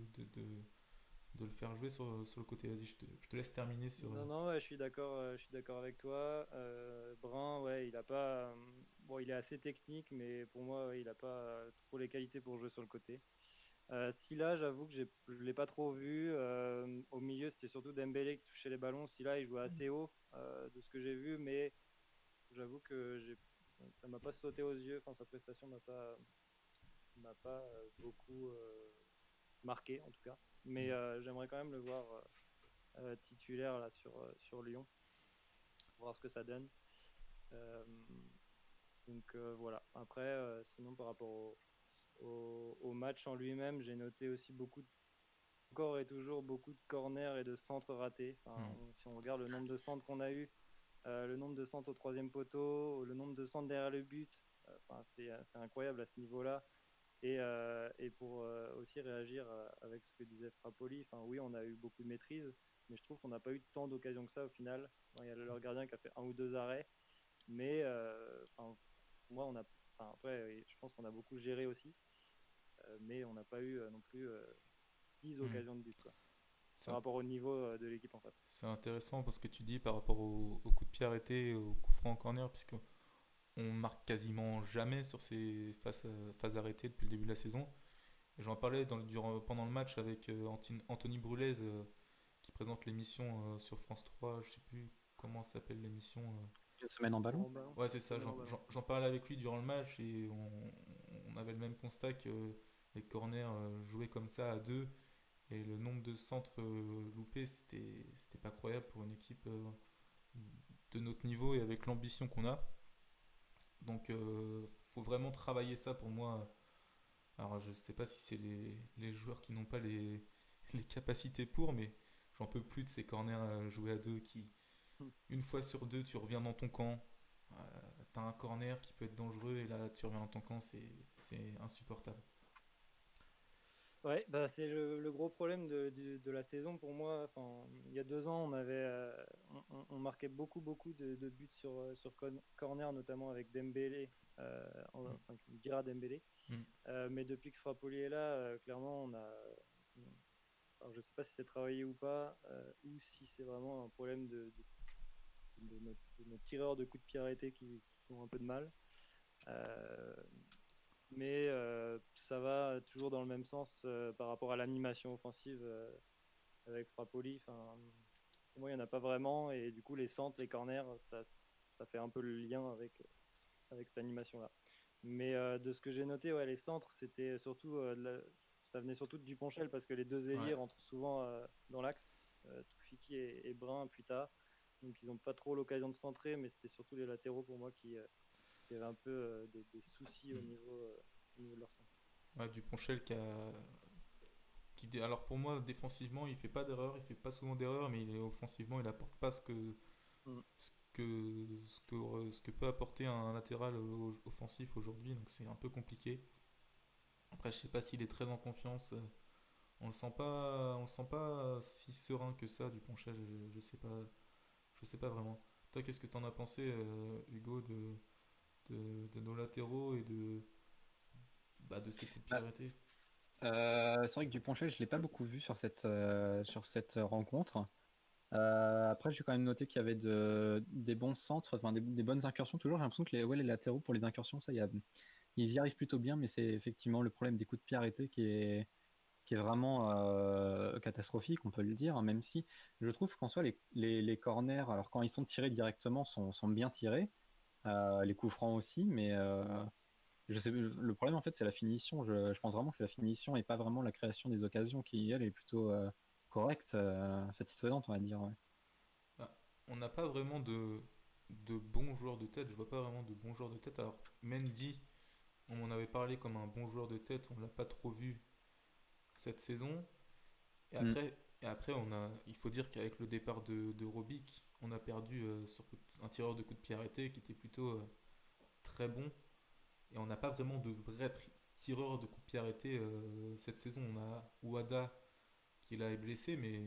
le faire jouer sur le côté. Vas-y, je te laisse terminer sur. non, non, ouais, je suis d'accord avec toi. Brun, ouais, il a pas. Bon, il est assez technique, mais pour moi, ouais, il a pas trop les qualités pour jouer sur le côté. Silla, j'avoue que je ne l'ai pas trop vu. Au milieu, c'était surtout Dembélé qui touchait les ballons. Silla, il jouait assez haut de ce que j'ai vu, mais j'avoue que ça m'a pas sauté aux yeux. Enfin, sa prestation m'a pas beaucoup marqué, en tout cas. Mais j'aimerais quand même le voir titulaire là, sur Lyon, voir ce que ça donne. Euh, donc voilà. Après, sinon, par rapport au match en lui-même, j'ai noté aussi encore et toujours beaucoup de corners et de centres ratés. Enfin, Hmm. si on regarde le nombre de centres qu'on a eu, le nombre de centres au troisième poteau, le nombre de centres derrière le but, enfin, c'est incroyable à ce niveau-là. Et pour aussi réagir avec ce que disait Frappoli, enfin, oui, on a eu beaucoup de maîtrise, mais je trouve qu'on n'a pas eu tant d'occasions que ça au final. Bon, il y a leur gardien qui a fait un ou deux arrêts, mais enfin, pour moi, enfin, après, je pense qu'on a beaucoup géré aussi, mais on n'a pas eu non plus 10 Hmm. occasions de but, quoi, C'est par int- rapport au niveau de l'équipe en face. c'est intéressant parce que tu dis par rapport au coup de pied arrêté, au coup franc en corner, puisque on marque quasiment jamais sur ces phases arrêtées depuis le début de la saison. Et j'en parlais pendant le match avec Anthony Brulez qui présente l'émission sur France 3, je sais plus comment s'appelle l'émission. Une semaine en ballon. En ballon. Ouais, c'est ça, Semaine en ballon. j'en parlais avec lui durant le match et on avait le même constat que les corners jouaient comme ça à deux et le nombre de centres loupés, c'était pas croyable pour une équipe de notre niveau et avec l'ambition qu'on a. Donc, faut vraiment travailler ça pour moi. Alors, je sais pas si c'est les joueurs qui n'ont pas les capacités pour, mais j'en peux plus de ces corners joués à deux qui, une fois sur deux, tu reviens dans ton camp. T'as un corner qui peut être dangereux et là, tu reviens dans ton camp, c'est insupportable. Ouais, bah c'est le gros problème de la saison pour moi. Enfin, il y a 2 ans, on marquait beaucoup de buts sur corner, notamment avec Dembélé, Mm. enfin, Dira Dembélé. Mm. Mais depuis que Frappoli est là, clairement, alors, je sais pas si c'est travaillé ou pas, ou si c'est vraiment un problème de nos tireurs de coups de pied arrêtés qui ont un peu de mal. Euh, mais ça va toujours dans le même sens par rapport à l'animation offensive avec Frappoli. Enfin, pour moi, il n'y en a pas vraiment. Et du coup, les centres, les corners, ça fait un peu le lien avec cette animation-là. Mais de ce que j'ai noté, ouais, les centres, c'était surtout ça venait surtout de Duponchel parce que les deux ailiers Ouais. rentrent souvent dans l'axe, Toufiki et Brun plus tard. Donc ils n'ont pas trop l'occasion de centrer, mais c'était surtout les latéraux pour moi qui avaient un peu des soucis au niveau de leur centre. Ouais, Duponchel alors pour moi, défensivement, il fait pas d'erreur, il fait pas souvent d'erreur, mais offensivement, il apporte pas Mm. ce que peut apporter un latéral offensif aujourd'hui, donc c'est un peu compliqué. Après, je sais pas s'il est très en confiance. On le sent pas si serein que ça, Duponchel. Je sais pas vraiment. Toi, qu'est-ce que t'en as pensé, Hugo, de nos latéraux et de ces coups de pied Bah, arrêtés? c'est vrai que Duponchel, je ne l'ai pas beaucoup vu sur cette rencontre. Après, j'ai quand même noté qu'il y avait des bons centres, enfin, des bonnes incursions toujours. J'ai l'impression que les latéraux, pour les incursions, ils y arrivent plutôt bien, mais c'est effectivement le problème des coups de pied arrêtés qui est vraiment catastrophique, on peut le dire, hein, même si je trouve qu'en soi, les corners, alors quand ils sont tirés directement, sont bien tirés, les coups francs aussi, Le problème en fait c'est la finition. Je pense vraiment que c'est la finition et pas vraiment la création des occasions qui elle est plutôt correcte, satisfaisante on va dire. Ouais. Bah, on n'a pas vraiment de bons joueurs de tête. Je vois pas vraiment de bons joueurs de tête. Alors, Mendy, on m'en avait parlé comme un bon joueur de tête. On l'a pas trop vu cette saison. Et Mm. après, il faut dire qu'avec le départ de Robic, on a perdu un tireur de coup de pied arrêté qui était plutôt très bon. Et on n'a pas vraiment de vrais tireurs de coup de pied arrêté cette saison. On a Ouada qui là est blessé, mais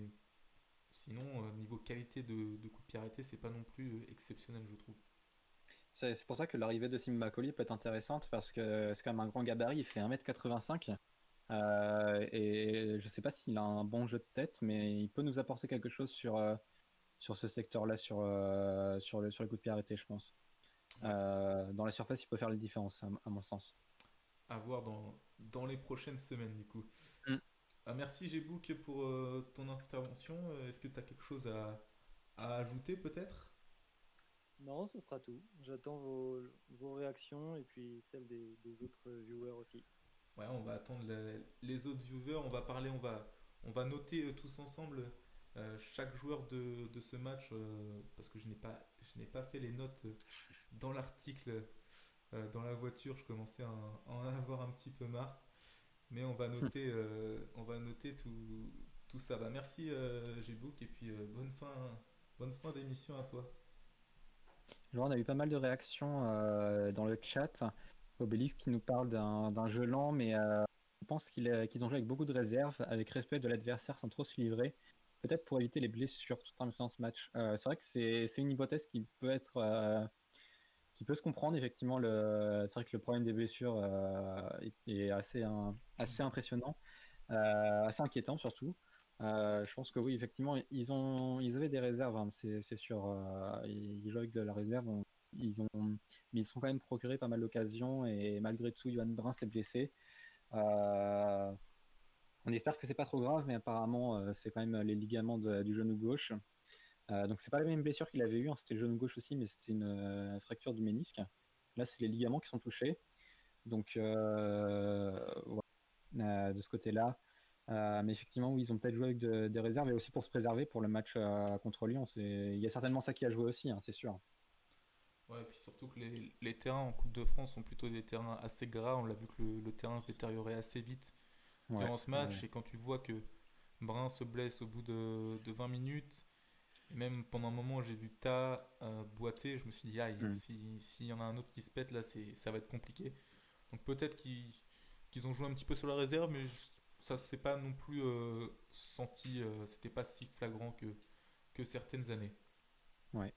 sinon, niveau qualité de coup de pied arrêté, c'est pas non plus exceptionnel, je trouve. C'est pour ça que l'arrivée de Sim Makoli peut être intéressante parce que c'est quand même un grand gabarit, il fait 1m85 et je sais pas s'il a un bon jeu de tête, mais il peut nous apporter quelque chose sur ce secteur-là, sur les coups de pied arrêtés, je pense. Ouais. Dans la surface, il peut faire la différence, à mon sens. À voir dans les prochaines semaines, du coup. Mm. Ah, merci Gbouk pour ton intervention. Est-ce que tu as quelque chose à ajouter peut-être? Non, ce sera tout. J'attends vos réactions et puis celles des autres viewers aussi. Ouais, on va attendre les autres viewers. On va noter tous ensemble chaque joueur de ce match parce que je n'ai pas fait les notes dans l'article dans la voiture. Je commençais à en avoir un petit peu marre. Mais on va noter tout ça. Bah, merci Gbouk et puis bonne fin d'émission à toi. Genre, on a eu pas mal de réactions dans le chat. Obélix qui nous parle d'un jeu lent, mais je pense qu'ils ont joué avec beaucoup de réserve, avec respect de l'adversaire sans trop se livrer. Peut-être pour éviter les blessures tout en faisant ce match. C'est vrai que c'est une hypothèse qui peut se comprendre, effectivement. C'est vrai que le problème des blessures est assez impressionnant, assez inquiétant surtout. Je pense que oui, effectivement, ils avaient des réserves, hein, c'est sûr. Ils jouent avec de la réserve. Mais ils sont quand même procuré pas mal d'occasions et malgré tout, Johan Brun s'est blessé. Euh, on espère que c'est pas trop grave, mais apparemment, c'est quand même les ligaments du genou gauche. Donc c'est pas la même blessure qu'il avait eu, hein, c'était le genou gauche aussi, mais c'était une fracture du ménisque. Là, c'est les ligaments qui sont touchés. Donc voilà, de ce côté-là. Mais effectivement, oui, ils ont peut-être joué avec des réserves et aussi pour se préserver pour le match contre Lyon. Il y a certainement ça qui a joué aussi, hein, c'est sûr. Ouais, et puis surtout que les terrains en Coupe de France sont plutôt des terrains assez gras. On l'a vu que le terrain se détériorait assez vite Ouais, durant ce ouais. match. Et quand tu vois que Brun se blesse au bout de 20 minutes, et même pendant un moment, j'ai vu Ta boiter, je me suis dit, aïe, Mm. s'il y en a un autre qui se pète, là, ça va être compliqué. Donc peut-être qu'ils ont joué un petit peu sur la réserve, mais ça s'est pas non plus senti, c'était pas si flagrant que certaines années. Ouais.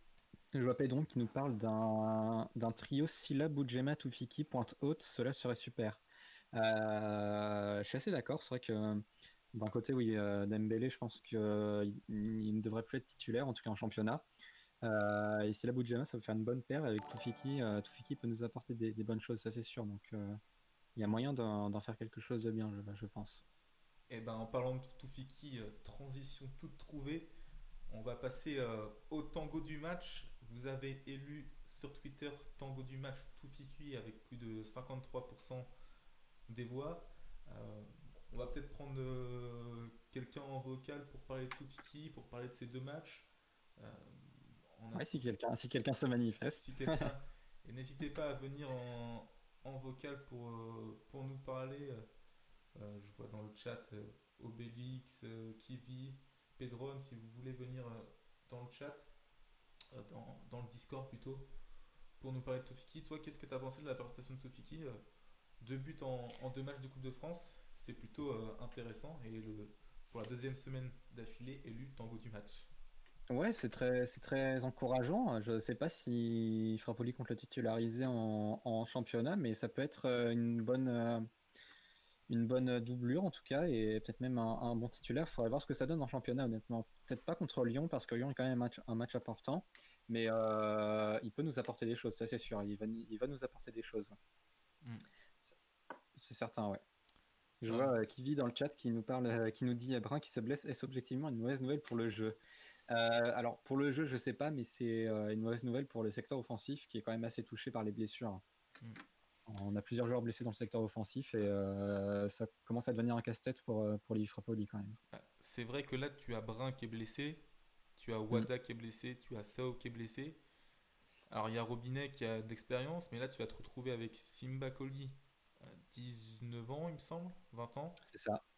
Je vois Pedron qui nous parle d'un trio Silla, Boudjema, Toufiki, pointe haute, cela serait super. Je suis assez d'accord, c'est vrai que d'un côté, oui, Dembélé, je pense qu'il il ne devrait plus être titulaire, en tout cas en championnat. Et Silla Boudjema, ça peut faire une bonne paire avec Toufiki. Toufiki peut nous apporter des bonnes choses, ça c'est sûr. Donc il y a moyen d'en faire quelque chose de bien, je pense. Et ben en parlant de Toufiki, transition toute trouvée, on va passer au tango du match. Vous avez élu sur Twitter tango du match Toufiki avec plus de 53% des voix. Euh, on va peut-être prendre quelqu'un en vocal pour parler de Toufiki, pour parler de ces deux matchs. Euh, on a Ouais, tout. si quelqu'un se manifeste. Si quelqu'un. Et n'hésitez pas à venir en vocal pour nous parler. Je vois dans le chat Obélix, Kivi, Pedron, si vous voulez venir dans le chat, dans le Discord plutôt, pour nous parler de Tofiki. Toi, qu'est-ce que tu as pensé de la prestation de Tofiki? Deux buts en deux matchs de Coupe de France, c'est plutôt intéressant. Et pour la deuxième semaine d'affilée, élu tango du match. Ouais, c'est très encourageant. Je ne sais pas si Frappoli compte le titulariser en championnat, mais ça peut être une bonne doublure en tout cas, et peut-être même un bon titulaire. Il faudrait voir ce que ça donne en championnat, honnêtement. Peut-être pas contre Lyon, parce que Lyon est quand même un match important, mais il peut nous apporter des choses, ça c'est sûr. Il va nous apporter des choses. Mm. C'est c'est certain, ouais. Je Ah, vois qui vit dans le chat qui nous parle, qui nous dit Brun qui se blesse, est-ce objectivement une mauvaise nouvelle pour le jeu? Alors pour le jeu, je sais pas, mais c'est une mauvaise nouvelle pour le secteur offensif qui est quand même assez touché par les blessures. mm. On a plusieurs joueurs blessés dans le secteur offensif et ça commence à devenir un casse-tête pour Liv Frapoli quand même. Ah, c'est vrai que là, tu as Brun qui est blessé, tu as Mm. Wada qui est blessé, tu as Sao qui est blessé. Alors, il y a Robinet qui a de l'expérience, mais là, tu vas te retrouver avec Simba Koli, 19 ans, il me semble, 20 ans.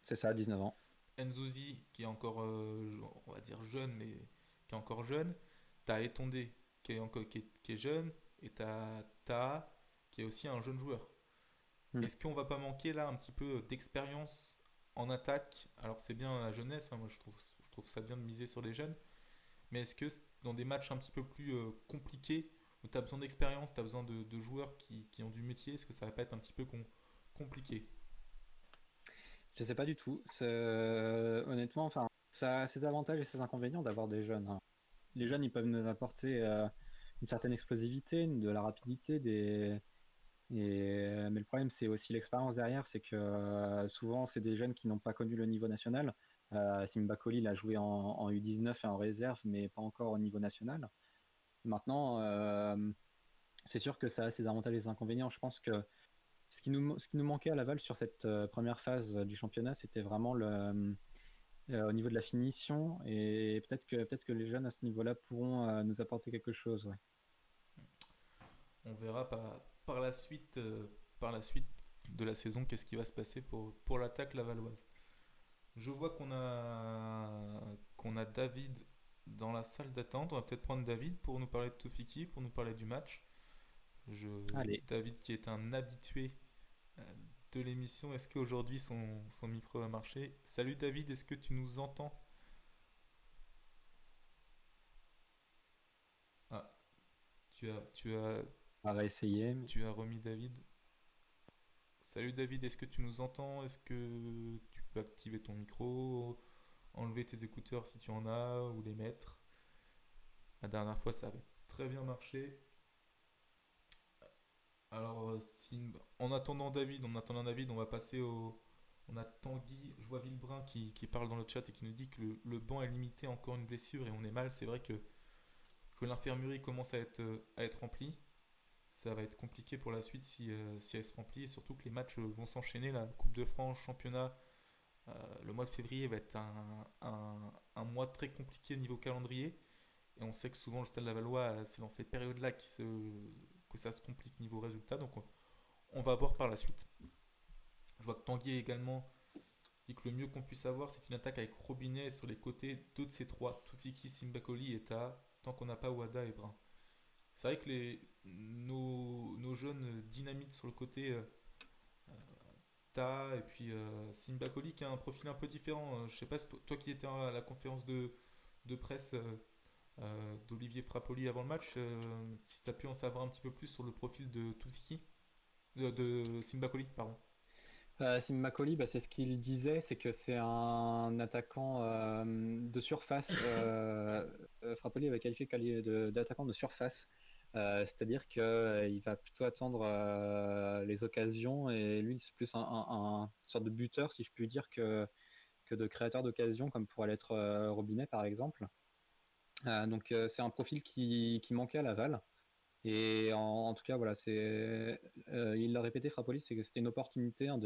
C'est ça, 19 ans. Nzouzi, qui est encore, on va dire jeune, mais qui est encore jeune. T'as Etondé, qui est jeune. Et t'as Taha, qui est aussi un jeune joueur. Mm. Est-ce qu'on va pas manquer là un petit peu d'expérience en attaque? Alors c'est bien la jeunesse, hein, moi je trouve ça bien de miser sur les jeunes. Mais est-ce que dans des matchs un petit peu plus compliqués, où tu as besoin d'expérience, tu as besoin de joueurs qui ont du métier, est-ce que ça va pas être un petit peu compliqué? Je sais pas du tout. Honnêtement, enfin, ça a ses avantages et ses inconvénients d'avoir des jeunes, hein. Les jeunes, ils peuvent nous apporter une certaine explosivité, de la rapidité, mais le problème, c'est aussi l'expérience derrière. C'est que souvent, c'est des jeunes qui n'ont pas connu le niveau national. Simba Koli, il a joué en U19 et en réserve, mais pas encore au niveau national. Maintenant, c'est sûr que ça a ses avantages et ses inconvénients. Je pense que ce qui nous manquait à Laval sur cette première phase du championnat, c'était vraiment au niveau de la finition. Et peut-être que les jeunes à ce niveau-là pourront nous apporter quelque chose. Ouais. On verra par la suite de la saison qu'est-ce qui va se passer pour l'attaque lavalloise. Je vois qu'on a David dans la salle d'attente. On va peut-être prendre David pour nous parler de Toufiki, pour nous parler du match. Allez, David qui est un habitué euh, de l'émission, est-ce qu'aujourd'hui son micro va marcher? Salut David, est-ce que tu nous entends? Ah, tu as, tu as, on va essayer. Mais... tu as remis David. Salut David, est-ce que tu nous entends? Est-ce que tu peux activer ton micro, enlever tes écouteurs si tu en as, ou les mettre? La dernière fois, ça avait très bien marché. Alors, en attendant David, on va passer au. On a Tanguy, je vois Villebrun qui parle dans le chat et qui nous dit que le banc est limité, encore une blessure et on est mal. C'est vrai que l'infirmerie commence à être remplie. Ça va être compliqué pour la suite si elle se remplit et surtout que les matchs vont s'enchaîner. La Coupe de France, championnat, le mois de février va être un mois très compliqué au niveau calendrier. Et on sait que souvent le Stade Lavallois, c'est dans ces périodes-là que ça se complique niveau résultat. Donc on va voir par la suite. Je vois que Tanguy également dit que le mieux qu'on puisse avoir, c'est une attaque avec Robinet sur les côtés, deux de ces trois, Toufiki, Simbakoli et Ta, tant qu'on n'a pas Wada et Brun. C'est vrai que nos jeunes dynamites sur le côté, Ta et puis Simbakoli qui a un profil un peu différent. Je sais pas si toi qui étais à la conférence de presse d'Olivier Frappoli avant le match, si tu as pu en savoir un petit peu plus sur le profil de Toufiki, de Simbakoli, pardon. Sim McCauley, bah, c'est ce qu'il disait, c'est que c'est un attaquant de surface. Frappoli avait qualifié d'attaquant de surface. C'est-à-dire qu'il va plutôt attendre les occasions et lui, c'est plus un sorte de buteur, si je puis dire, que de créateur d'occasions, comme pourrait l'être Robinet, par exemple. Donc, c'est un profil qui manquait à Laval. Et en tout cas, voilà, il l'a répété, Frappoli, c'est que c'était une opportunité hein,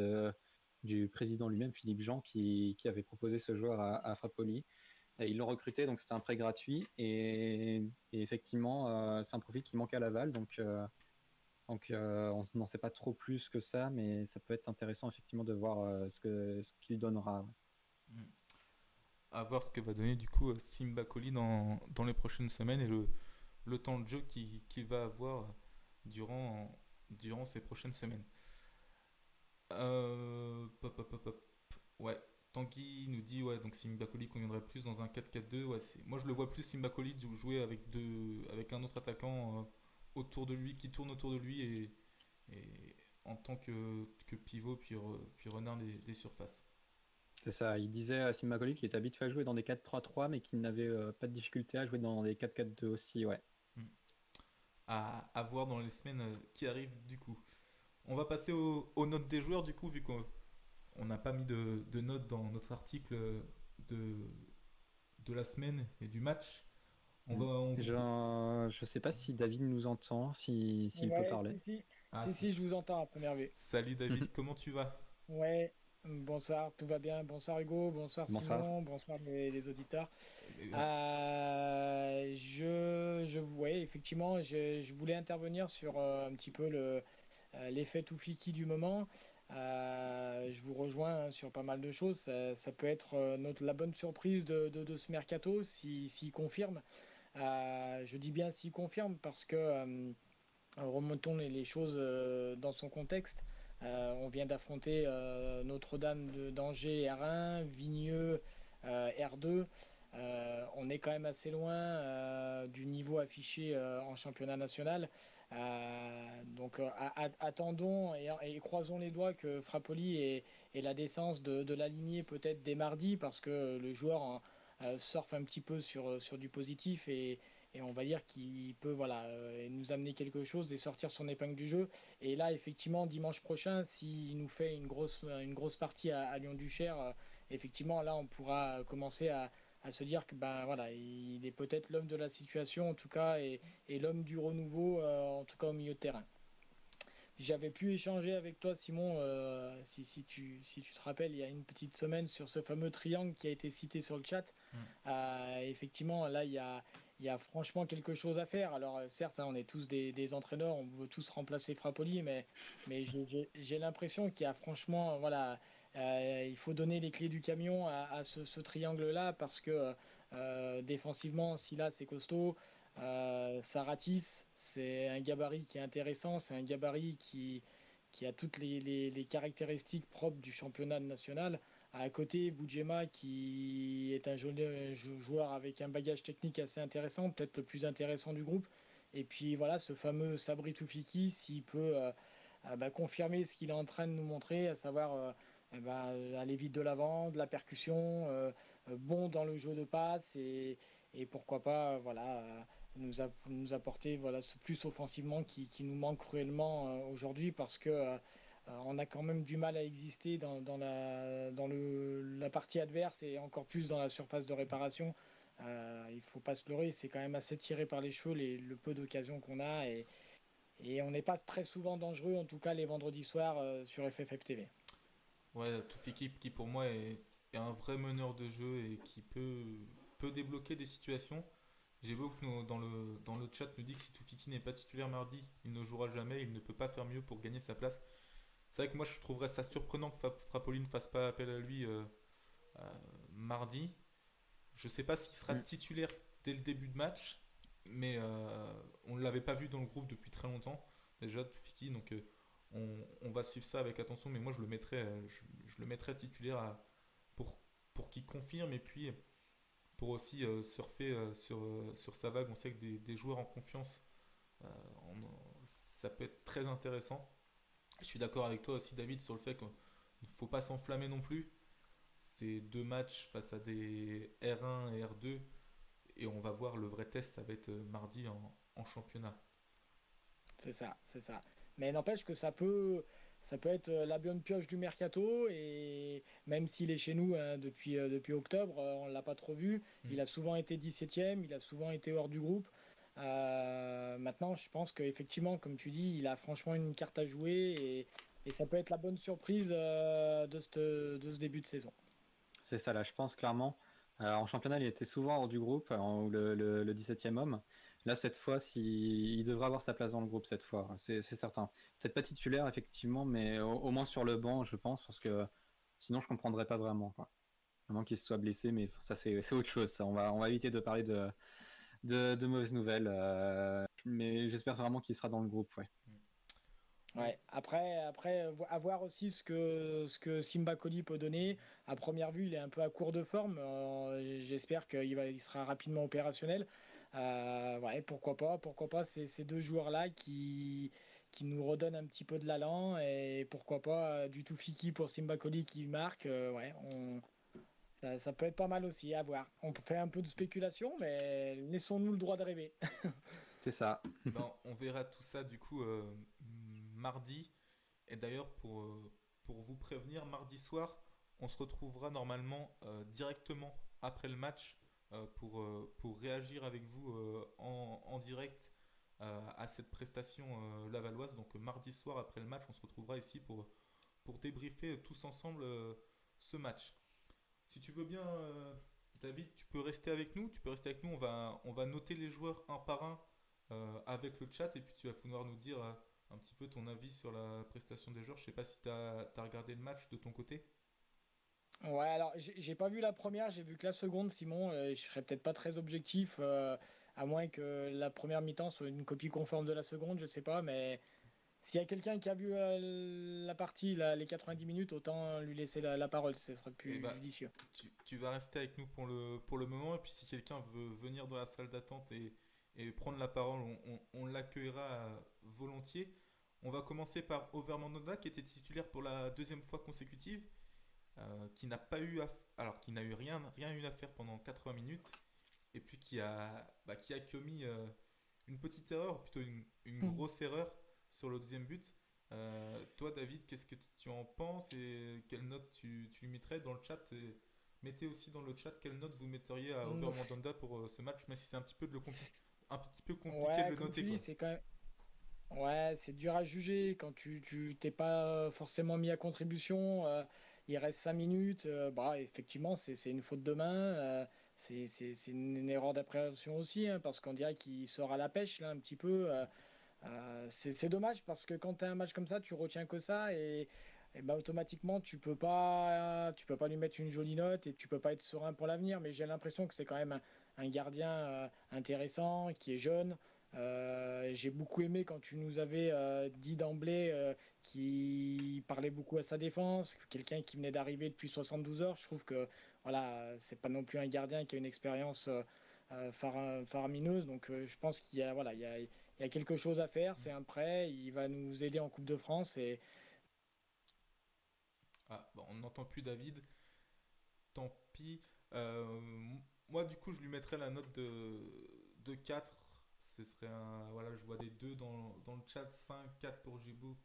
du président lui-même, Philippe Jean, qui avait proposé ce joueur à Frappoli. Et ils l'ont recruté, donc c'était un prêt gratuit. Et effectivement, c'est un profil qui manque à Laval, donc on n'en sait pas trop plus que ça, mais ça peut être intéressant effectivement de voir ce qu'il donnera. Ouais. Mm. À voir ce que va donner du coup Simba Koli dans les prochaines semaines et le temps de jeu qu'il va avoir durant ces prochaines semaines. Pop, pop, pop, pop. Ouais, Tanguy nous dit ouais, donc Simba Koli conviendrait plus dans un 4-4-2. Ouais, moi je le vois plus Simba Koli jouer avec un autre attaquant autour de lui, qui tourne autour de lui et en tant que pivot puis renard des surfaces. C'est ça, il disait à Sim McCauley qu'il était habitué à jouer dans des 4-3-3, mais qu'il n'avait pas de difficulté à jouer dans des 4-4-2 aussi, ouais. Mm. À voir dans les semaines qui arrivent du coup. On va passer aux notes des joueurs du coup, vu qu'on n'a pas mis de notes dans notre article de, de la semaine et du match. Je sais pas si David nous entend, s'il peut Ouais, parler. Ah, si, je vous entends à première vue. Salut David, comment tu vas? Ouais, bonsoir, tout va bien. Bonsoir Hugo, bonsoir Bonsoir. Simon, bonsoir les auditeurs. Eh Ouais, effectivement, je voulais intervenir sur un petit peu l'effet Toufiki du moment. Je vous rejoins hein, sur pas mal de choses. Ça peut être la bonne surprise de ce mercato s'il confirme. Je dis bien s'il confirme parce que remontons les choses dans son contexte. On vient d'affronter Notre-Dame d'Angers R1, Vigneux R2. On est quand même assez loin du niveau affiché en championnat national. Attendons et croisons les doigts que Frappoli ait la décence de l'aligner peut-être dès mardi parce que le joueur surfe un petit peu sur du positif et on va dire qu'il peut voilà, nous amener quelque chose et sortir son épingle du jeu. Et là, effectivement, dimanche prochain, s'il nous fait une grosse partie à Lyon-Duchère, effectivement, là, on pourra commencer à se dire que ben, voilà, il est peut-être l'homme de la situation, en tout cas, et l'homme du renouveau, en tout cas au milieu de terrain. J'avais pu échanger avec toi, Simon, si tu te rappelles, il y a une petite semaine sur ce fameux triangle qui a été cité sur le chat. Effectivement, là, il y a franchement quelque chose à faire. Alors, certes, hein, on est tous des entraîneurs, on veut tous remplacer Frappoli, mais j'ai l'impression qu'il y a franchement, voilà, il faut donner les clés du camion à ce triangle-là parce que défensivement, Silas c'est costaud. Saratis, c'est un gabarit qui est intéressant, c'est un gabarit qui a toutes les caractéristiques propres du championnat national. À côté, Boudjema, qui est un joueur avec un bagage technique assez intéressant, peut-être le plus intéressant du groupe. Et puis voilà, ce fameux Sabri Toufiki, s'il peut confirmer ce qu'il est en train de nous montrer, à savoir aller vite de l'avant, de la percussion, bon dans le jeu de passe et pourquoi pas nous apporter voilà, ce plus offensivement qui nous manque cruellement aujourd'hui parce que on a quand même du mal à exister la partie adverse et encore plus dans la surface de réparation. Il ne faut pas se leurrer, c'est quand même assez tiré par les cheveux le peu d'occasions qu'on a et on n'est pas très souvent dangereux, en tout cas les vendredis soirs sur FFF TV. Ouais, Toufiki qui pour moi est un vrai meneur de jeu et qui peut débloquer des situations. J'ai vu que dans le chat nous dit que si Toufiki n'est pas titulaire mardi, il ne jouera jamais, il ne peut pas faire mieux pour gagner sa place. C'est vrai que moi je trouverais ça surprenant que Frappoli ne fasse pas appel à lui euh, mardi. Je sais pas s'il sera Mm. titulaire dès le début de match, mais on ne l'avait pas vu dans le groupe depuis très longtemps déjà, Toufiki, donc on va suivre ça avec attention, mais moi je le mettrais titulaire pour, pour qu'il confirme et puis pour aussi surfer sur sa vague. On sait que des joueurs en confiance, euh, ça peut être très intéressant. Je suis d'accord avec toi aussi, David, sur le fait qu'il ne faut pas s'enflammer non plus. C'est deux matchs face à des R1 et R2 et on va voir le vrai test, ça va être mardi en championnat. C'est ça, c'est ça. Mais n'empêche que ça peut être la bonne pioche du mercato. Et même s'il est chez nous hein, depuis octobre, on ne l'a pas trop vu. Mm. Il a souvent été 17e, il a souvent été hors du groupe. Maintenant, je pense qu'effectivement, comme tu dis, il a franchement une carte à jouer. Et ça peut être la bonne surprise de ce début de saison. C'est ça, là, je pense clairement. En championnat, il était souvent hors du groupe, le 17e homme. Là, cette fois, il devrait avoir sa place dans le groupe, cette fois, c'est certain. Peut-être pas titulaire, effectivement, mais au moins sur le banc, je pense, parce que sinon, je comprendrais pas vraiment, quoi. À moins qu'il se soit blessé, mais ça, c'est autre chose, ça. On va éviter de parler de mauvaises nouvelles. Mais j'espère vraiment qu'il sera dans le groupe, ouais. Ouais. Après, à voir aussi ce que Simba Koli peut donner. À première vue, il est un peu à court de forme. J'espère il sera rapidement opérationnel. Ouais, pourquoi pas ces deux joueurs-là qui nous redonnent un petit peu de l'allant et pourquoi pas du tout Fiki pour Simba Koli qui marque. Ouais, ça peut être pas mal aussi à voir. On peut faire un peu de spéculation, mais laissons-nous le droit de rêver. C'est ça. Ben, on verra tout ça du coup mardi. Et d'ailleurs, pour vous prévenir, mardi soir, on se retrouvera normalement directement après le match pour réagir avec vous en direct à cette prestation lavalloise. Donc mardi soir après le match, on se retrouvera ici pour débriefer tous ensemble ce match. Si tu veux bien, David, tu peux rester avec nous. Tu peux rester avec nous. On va noter les joueurs un par un avec le chat et puis tu vas pouvoir nous dire un petit peu ton avis sur la prestation des joueurs. Je sais pas si tu as regardé le match de ton côté. Ouais, alors j'ai pas vu la première, j'ai vu que la seconde, Simon. Je serais peut-être pas très objectif, à moins que la première mi-temps soit une copie conforme de la seconde, je sais pas. Mais s'il y a quelqu'un qui a vu la partie, les 90 minutes, autant lui laisser la parole, ce serait Et plus ben, judicieux. tu vas rester avec nous pour le moment. Et puis si quelqu'un veut venir dans la salle d'attente et prendre la parole, on l'accueillera volontiers. On va commencer par Overmandanda qui était titulaire pour la deuxième fois consécutive, qui n'a pas eu qui n'a eu rien eu à faire pendant 80 minutes et puis qui a commis une petite erreur, ou plutôt une grosse erreur sur le deuxième but. Toi, David, qu'est-ce que tu en penses et quelle note tu lui mettrais dans le chat et mettez aussi dans le chat quelle note vous metteriez à Mm, Overmandanda pour ce match, même si c'est un petit peu compliqué de Ouais, le comme noter, tu dis, quoi. c'est quand même. Ouais, c'est dur à juger quand tu t'es pas forcément mis à contribution. Il reste 5 minutes. Bah, effectivement, c'est une faute de main. C'est une erreur d'appréhension aussi, hein, parce qu'on dirait qu'il sort à la pêche là un petit peu. C'est dommage parce que quand tu as un match comme ça, tu retiens que ça et bah, automatiquement tu peux pas lui mettre une jolie note et tu peux pas être serein pour l'avenir. Mais j'ai l'impression que c'est quand même un gardien intéressant, qui est jeune. J'ai beaucoup aimé quand tu nous avais dit d'emblée qu'il parlait beaucoup à sa défense, quelqu'un qui venait d'arriver depuis 72 heures. Je trouve que voilà, c'est pas non plus un gardien qui a une expérience faramineuse. Donc je pense qu'il y a voilà, il y a quelque chose à faire. C'est un prêt, il va nous aider en Coupe de France et Ah, bon, on n'entend plus David, tant pis. Moi, du coup, je lui mettrais la note de 4. Ce serait un. Voilà, je vois des 2 dans le chat, 5, 4 pour Gibouk,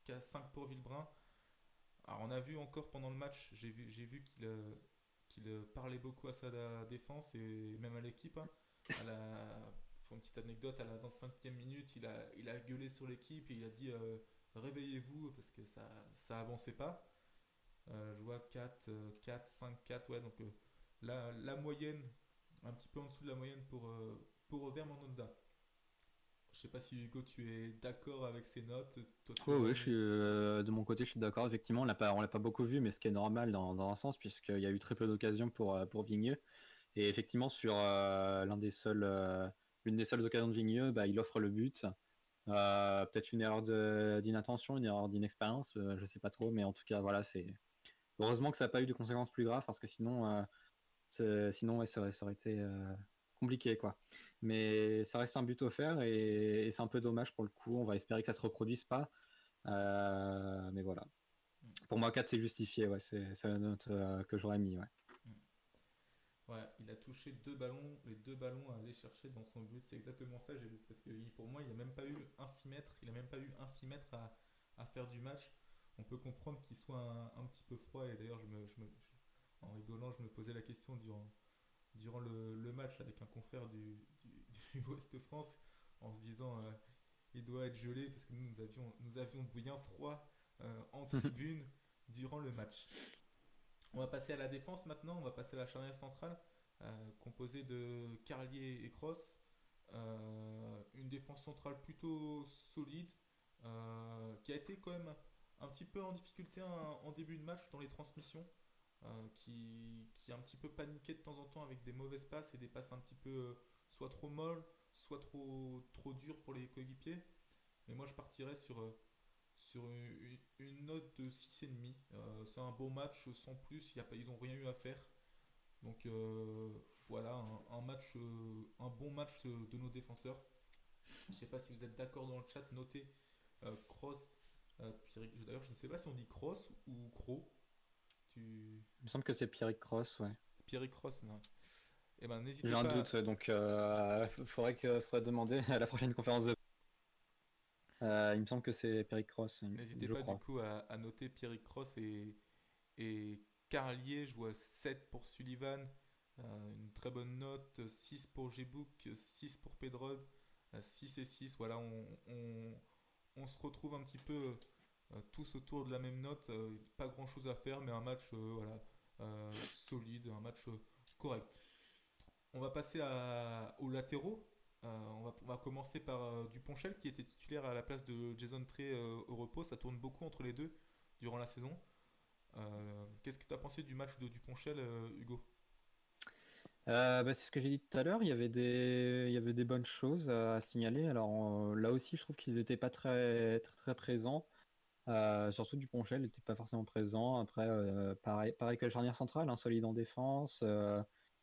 5 pour Villebrun. Alors, on a vu encore pendant le match, j'ai vu qu'il parlait beaucoup à sa défense et même à l'équipe, hein. À la, pour une petite anecdote, à la 25e minute, il a gueulé sur l'équipe et il a dit réveillez-vous parce que ça avançait pas. Je vois 4, 5, 4, ouais, donc la moyenne, un petit peu en dessous de la moyenne pour Vermandonda. Je sais pas si Hugo, tu es d'accord avec ces notes. Toi, tu Oui, aurais oui, mis. de mon côté, je suis d'accord. Effectivement, on l'a pas beaucoup vu, mais ce qui est normal dans un sens, puisqu'il y a eu très peu d'occasions pour Vigneux. Et effectivement, sur l'une des seules occasions de Vigneux, bah, il offre le but. Peut-être une erreur d'inattention, une erreur d'inexpérience, je sais pas trop, mais en tout cas, voilà, c'est. Heureusement que ça n'a pas eu de conséquences plus graves, parce que sinon ouais, ça aurait été compliqué, quoi. Mais ça reste un but offert et c'est un peu dommage pour le coup. On va espérer que ça se reproduise pas. Mais voilà. Pour moi, 4 c'est justifié. Ouais, c'est la note que j'aurais mis. Ouais. Ouais, il a touché deux ballons, les deux ballons à aller chercher dans son but. C'est exactement ça, parce que pour moi, il n'a même pas eu un 6 mètres. Il a même pas eu un 6 mètres à faire du match. On peut comprendre qu'il soit un petit peu froid. Et d'ailleurs, en rigolant, je me posais la question durant le match avec un confrère du Ouest France en se disant il doit être gelé parce que nous avions bien froid en tribune durant le match. On va passer à la défense maintenant, on va passer à la charnière centrale composée de Carlier et Cross. Une défense centrale plutôt solide qui a été quand même un petit peu en difficulté en début de match dans les transmissions, qui a un petit peu paniqué de temps en temps avec des mauvaises passes et des passes un petit peu soit trop molles, soit trop dures pour les coéquipiers. Mais moi je partirais sur une note de 6,5. C'est un beau match sans plus, ils n'ont rien eu à faire. Donc voilà, un bon match de nos défenseurs. Je ne sais pas si vous êtes d'accord dans le chat, notez Cross. D'ailleurs, je ne sais pas si on dit Cross ou Cro. Tu... Il me semble que c'est Pierrick Cross. Ouais. Pierre Cross, non. Eh ben, J'ai n'hésitez un pas, doute, donc faudrait demander à la prochaine conférence de. Il me semble que c'est Pierrick Cross, n'hésitez je pas du crois. coup à noter Pierre Cross et Carlier. Je vois 7 pour Sullivan, Une très bonne note, 6 pour Gbook, 6 pour Pedron, 6 et 6. Voilà, on se retrouve un petit peu tous autour de la même note. Pas grand chose à faire, mais un match voilà, solide, un match correct. On va passer aux latéraux. On va commencer par Duponchel qui était titulaire à la place de Jason Trey au repos. Ça tourne beaucoup entre les deux durant la saison. Qu'est-ce que tu as pensé du match de Duponchel, Hugo? C'est ce que j'ai dit tout à l'heure, il y avait des bonnes choses à signaler. Alors là aussi, je trouve qu'ils n'étaient pas très présents. Surtout Duponchel n'était pas forcément présent. Après, pareil que la charnière centrale, solide en défense,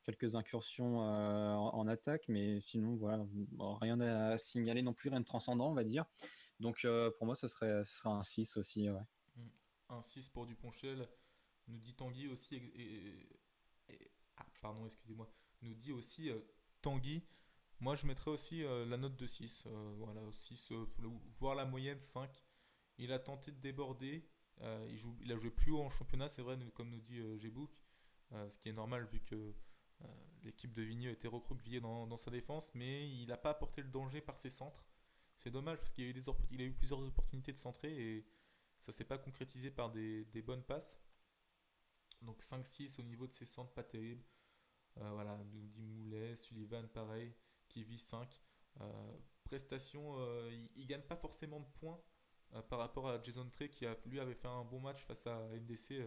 quelques incursions en attaque, mais sinon, voilà, bon, rien à signaler non plus, rien de transcendant, on va dire. Donc pour moi, ce serait un 6 aussi, ouais. Mm. Un 6 pour Duponchel, nous dit Tanguy aussi. Pardon, excusez-moi. Nous dit aussi Tanguy. Moi, je mettrais aussi la note de 6. Voilà, 6, voire la moyenne 5. Il a tenté de déborder. Il a joué plus haut en championnat, c'est vrai, comme nous dit Gbook. Ce qui est normal vu que l'équipe de Vigneux était recroquevillée dans sa défense. Mais il n'a pas apporté le danger par ses centres. C'est dommage parce qu'il il a eu plusieurs opportunités de centrer et ça s'est pas concrétisé par des bonnes passes. Donc 5-6 au niveau de ses centres, pas terrible. Voilà, nous dit Moulet, Sullivan pareil, Kiwi 5. Prestation, il gagne pas forcément de points par rapport à Jason Trey qui lui avait fait un bon match face à NDC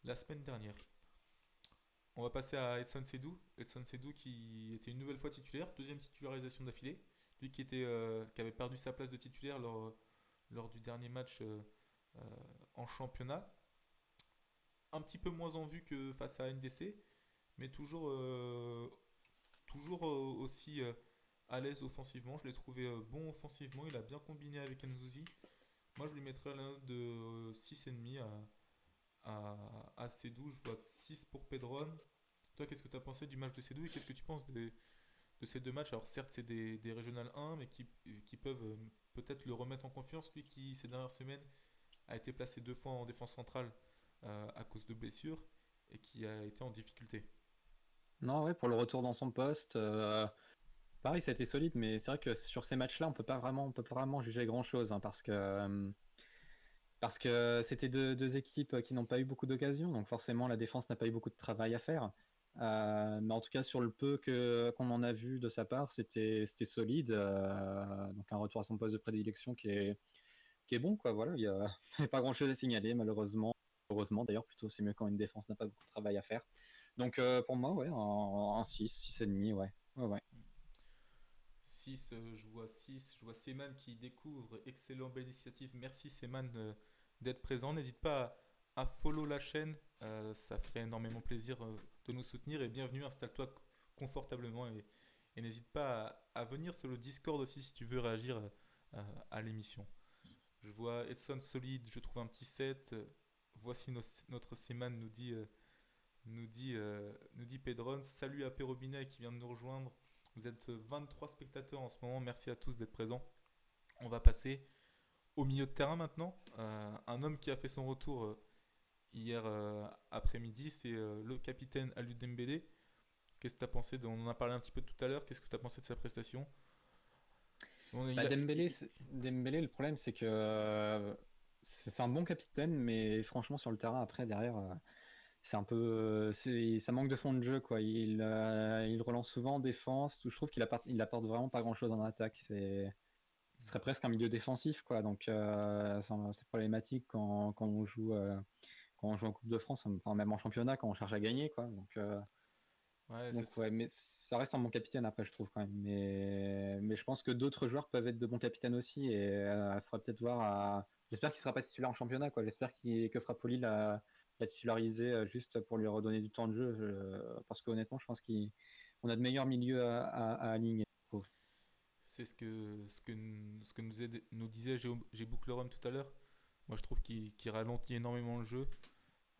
la semaine dernière. On va passer à Edson Sedou. Edson Sedou qui était une nouvelle fois titulaire, deuxième titularisation d'affilée. Lui qui avait perdu sa place de titulaire lors du dernier match euh, en championnat. Un petit peu moins en vue que face à NDC, mais toujours aussi à l'aise offensivement. Je l'ai trouvé bon offensivement. Il a bien combiné avec Nzouzi. Moi, je lui mettrais la note de 6,5 à Cédou. Je vois 6 pour Pedron. Toi, qu'est-ce que tu as pensé du match de Cédou et qu'est-ce que tu penses de ces deux matchs? Alors, certes, c'est des Régional 1, mais qui peuvent peut-être le remettre en confiance. Lui qui, ces dernières semaines, a été placé 2 fois en défense centrale à cause de blessures et qui a été en difficulté. Non, ouais, pour le retour dans son poste, pareil, ça a été solide, mais c'est vrai que sur ces matchs-là, on peut pas vraiment juger grand-chose, parce que c'était deux équipes qui n'ont pas eu beaucoup d'occasions, donc forcément la défense n'a pas eu beaucoup de travail à faire. Mais en tout cas, sur le peu qu'on en a vu de sa part, c'était solide. Donc un retour à son poste de prédilection qui est bon, quoi. Voilà, il y a pas grand-chose à signaler, malheureusement. Heureusement, d'ailleurs, plutôt, c'est mieux quand une défense n'a pas beaucoup de travail à faire. Donc pour moi, ouais, en 6, 6,5, ouais. Ouais, ouais. 6, je vois 6, je vois Seman qui découvre, excellent, belle initiative. Merci Seman d'être présent. N'hésite pas à follow la chaîne, ça ferait énormément plaisir de nous soutenir et bienvenue, installe-toi confortablement et n'hésite pas à venir sur le Discord aussi si tu veux réagir à l'émission. Je vois Edson solide, je trouve un petit 7. Voici notre Seman nous dit Pedron. Salut à Pérobinet qui vient de nous rejoindre. Vous êtes 23 spectateurs en ce moment. Merci à tous d'être présents. On va passer au milieu de terrain maintenant. Un homme qui a fait son retour hier après-midi, c'est le capitaine Aliou Dembélé. Qu'est-ce que tu as pensé on en a parlé un petit peu tout à l'heure. Qu'est-ce que tu as pensé de sa prestation? Dembélé, le problème, c'est que c'est un bon capitaine, mais franchement, sur le terrain, après, derrière, c'est un peu, ça manque de fond de jeu, quoi. Il relance souvent en défense. Je trouve qu'il apporte vraiment pas grand-chose en attaque. Ce serait presque un milieu défensif, quoi. Donc, c'est problématique quand on joue en Coupe de France, enfin, même en championnat, quand on cherche à gagner, quoi. Ouais, Donc ouais, mais ça reste un bon capitaine après, je trouve quand même. Mais je pense que d'autres joueurs peuvent être de bons capitaines aussi. Et il faudra peut-être voir. J'espère qu'il sera pas titulaire en championnat, quoi. J'espère que Frappoli l'a titularisé juste pour lui redonner du temps de jeu. Parce qu'honnêtement, je pense qu'on a de meilleurs milieux à aligner, je trouve. c'est ce que nous disait J'ai bouclé Rome tout à l'heure. Moi, je trouve qu'il ralentit énormément le jeu.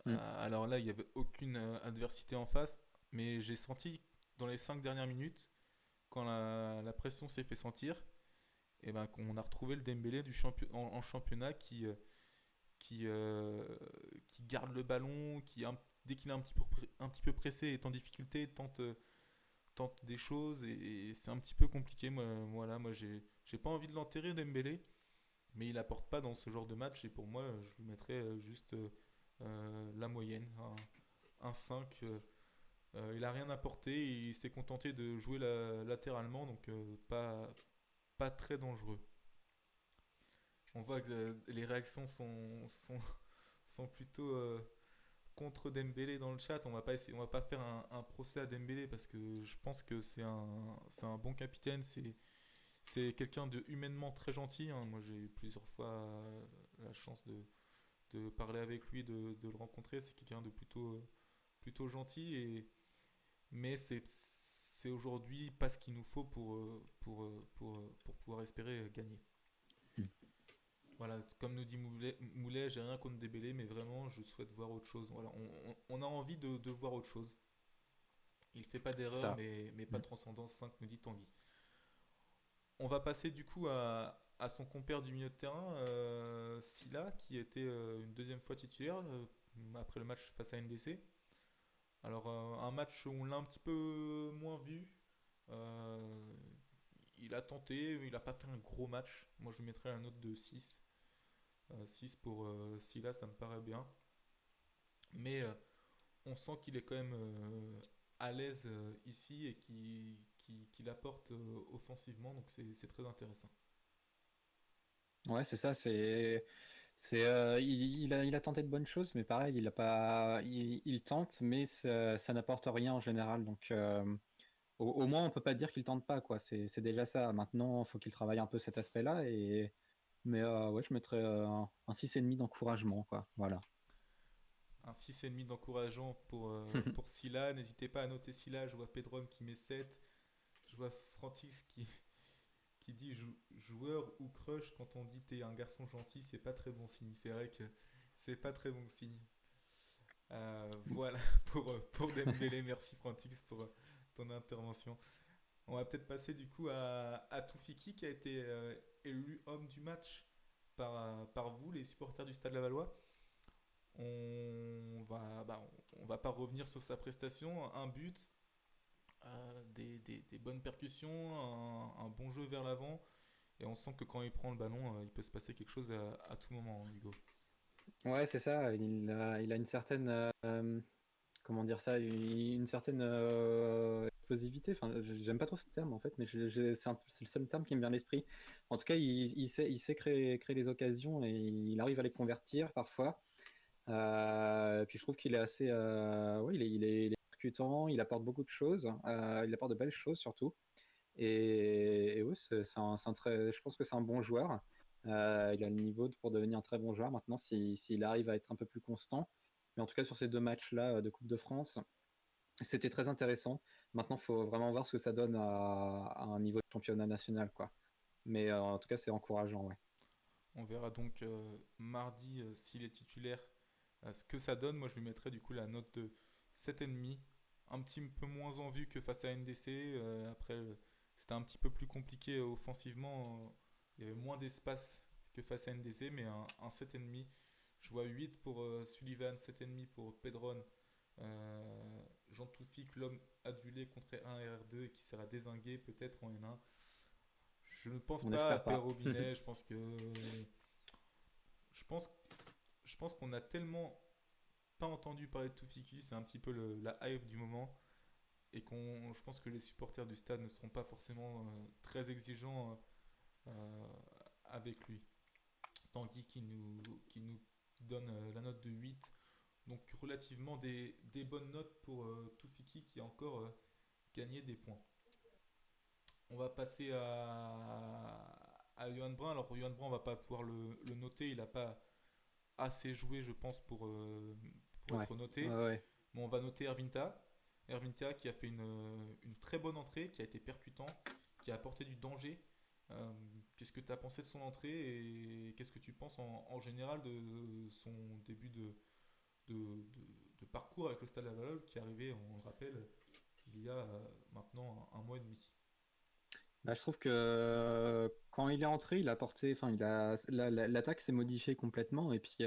Mm. Alors là, il n'y avait aucune adversité en face, mais j'ai senti dans les 5 dernières minutes, quand la pression s'est fait sentir, et ben, qu'on a retrouvé le Dembélé en championnat qui garde le ballon, dès qu'il est un petit peu pressé et est en difficulté, tente des choses et c'est un petit peu compliqué. Voilà, moi j'ai pas envie de l'enterrer Dembélé, mais il apporte pas dans ce genre de match et pour moi je lui mettrais juste la moyenne, un 5. Il a rien apporté et il s'est contenté de jouer latéralement, donc pas très dangereux. On voit que les réactions sont plutôt contre Dembélé dans le chat. On va pas faire un procès à Dembélé parce que je pense que c'est un bon capitaine. C'est quelqu'un de humainement très gentil, hein. Moi, j'ai eu plusieurs fois la chance de parler avec lui, de le rencontrer. C'est quelqu'un de plutôt gentil mais c'est aujourd'hui pas ce qu'il nous faut pour pouvoir espérer gagner. Hmm. Voilà, comme nous dit Moulet, j'ai rien contre Dembélé, mais vraiment, je souhaite voir autre chose. Voilà, on a envie de voir autre chose. Il fait pas C'est d'erreur, ça. mais pas de transcendance 5, nous dit Tanguy. On va passer du coup à son compère du milieu de terrain, Silla, qui était une deuxième fois titulaire après le match face à NDC. Alors, un match où on l'a un petit peu moins vu. Euh, il a tenté, mais il n'a pas fait un gros match. Moi, je lui mettrais la note de 6. 6 pour Silla, ça me paraît bien. Mais on sent qu'il est quand même à l'aise ici et qu'il apporte offensivement, donc c'est très intéressant. Ouais, c'est ça. Il a tenté de bonnes choses, mais pareil, il a pas, il tente, mais ça n'apporte rien en général. Donc, au moins, on peut pas dire qu'il tente pas, quoi. C'est déjà ça. Maintenant, il faut qu'il travaille un peu cet aspect-là. Mais ouais, je mettrais un 6,5 d'encouragement, quoi. Voilà. Un 6,5 d'encourageant pour Silla. N'hésitez pas à noter Silla. Je vois Pedron qui met 7. Je vois Francis qui dit joueur ou crush. Quand on dit t'es un garçon gentil, c'est pas très bon signe. C'est vrai que c'est pas très bon signe. Voilà pour Dembélé. Merci Francis pour ton intervention. On va peut-être passer du coup à Toufiki qui a été élu homme du match par vous, les supporters du Stade Lavallois. On va pas revenir sur sa prestation. Un but, des bonnes percussions, un bon jeu vers l'avant. Et on sent que quand il prend le ballon, il peut se passer quelque chose à tout moment, hein, Hugo. Ouais, c'est ça. Il a une certaine, comment dire ça, une certaine explosivité. Enfin, j'aime pas trop ce terme en fait, mais c'est le seul terme qui me vient à l'esprit. En tout cas, il sait créer les occasions et il arrive à les convertir parfois. Puis je trouve qu'il est assez, ouais, il est percutant, il apporte beaucoup de choses, il apporte de belles choses surtout. Et ouais, je pense que c'est un bon joueur. Il a le niveau pour devenir un très bon joueur maintenant s'il arrive à être un peu plus constant. Mais en tout cas, sur ces deux matchs-là de Coupe de France, c'était très intéressant. Maintenant, il faut vraiment voir ce que ça donne à un niveau de championnat national, quoi. Mais en tout cas, c'est encourageant, ouais. On verra donc mardi s'il est titulaire ce que ça donne. Moi, je lui mettrais du coup la note de 7,5. Un petit peu moins en vue que face à NDC. Après, c'était un petit peu plus compliqué offensivement. Il y avait moins d'espace que face à NDC, mais un 7,5. Je vois 8 pour Sullivan, 7,5 pour Pedron. Jean Toufik, l'homme adulé contre un R2 et qui sera dézingué peut-être en N1. Je ne pense On pas à n'espère pas. Robinet. Je pense, je pense qu'on a tellement pas entendu parler de Toufiki, c'est un petit peu la hype du moment, et je pense que les supporters du stade ne seront pas forcément très exigeants euh, avec lui. Tanguy qui nous donne la note de 8, donc relativement des bonnes notes pour Toufiki qui a encore gagné des points. On va passer à Johan Brun. Alors Johan Brun, on va pas pouvoir le noter, il n'a pas assez joué, je pense, pour Ouais, être ouais, noté. ouais. Mais on va noter Ervinta. Ervinta qui a fait une très bonne entrée, qui a été percutant, qui a apporté du danger. Euh, Qu'est-ce que tu as pensé de son entrée et qu'est-ce que tu penses en général de son début de parcours avec le Stade Lavallois qui est arrivé, on le rappelle, il y a maintenant un mois et demi. Bah, je trouve que quand il est entré, il a porté, enfin, l'attaque s'est modifiée complètement et puis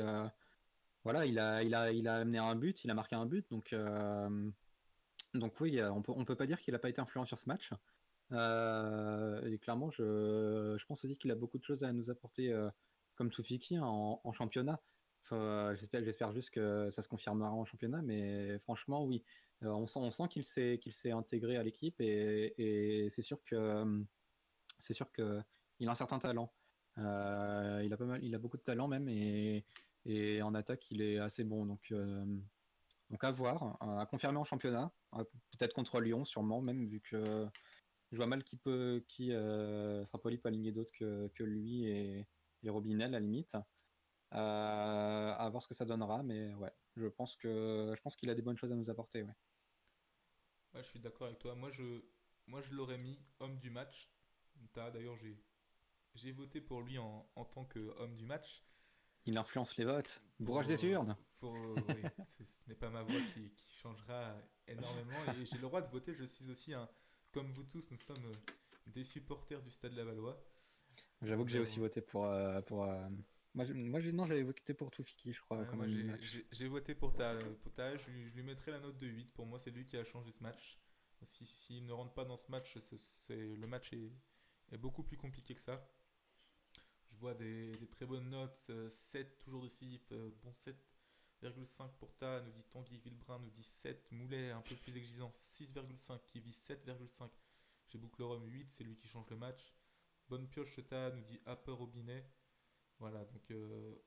voilà, il a amené un but, il a marqué un but, donc oui, on peut pas dire qu'il a pas été influent sur ce match. Et clairement, je pense aussi qu'il a beaucoup de choses à nous apporter, comme Tsoufiki, hein, en championnat. Enfin, j'espère juste que ça se confirmera en championnat, mais franchement, oui. On sent qu'il s'est intégré à l'équipe et c'est sûr que il a un certain talent. Il a beaucoup de talent même et en attaque, il est assez bon. Donc à voir, à confirmer en championnat, peut-être contre Lyon, sûrement même, vu que je vois mal Frappoli peut aligner d'autres que lui et Robinet à la limite. À voir ce que ça donnera, mais ouais, je pense qu'il a des bonnes choses à nous apporter. Ouais. Ouais, je suis d'accord avec toi. Moi, je l'aurais mis homme du match. D'ailleurs, j'ai voté pour lui en tant qu'homme du match. Il influence les votes. Bourrage Pour, des urnes. oui, ce n'est pas ma voix qui changera énormément. Et j'ai le droit de voter. Je suis aussi comme vous tous, nous sommes des supporters du Stade Lavallois. J'avoue que Nous j'ai aussi avons, voté non, j'avais voté pour Toufiki, je crois, ouais, comme moi, homme du match. j'ai voté pour Ta. Je lui mettrai la note de 8. Pour moi, c'est lui qui a changé ce match. S'il ne rentre pas dans ce match, le match est beaucoup plus compliqué que ça. Je vois des très bonnes notes, 7 toujours décisif, bon 7,5 pour Ta, nous dit Tanguy Villebrun, nous dit 7, Moulet un peu plus exigeant, 6,5, qui vit 7,5. Chez Bouclerum 8, c'est lui qui change le match. Bonne pioche Ta, nous dit Upper Robinet. Voilà, donc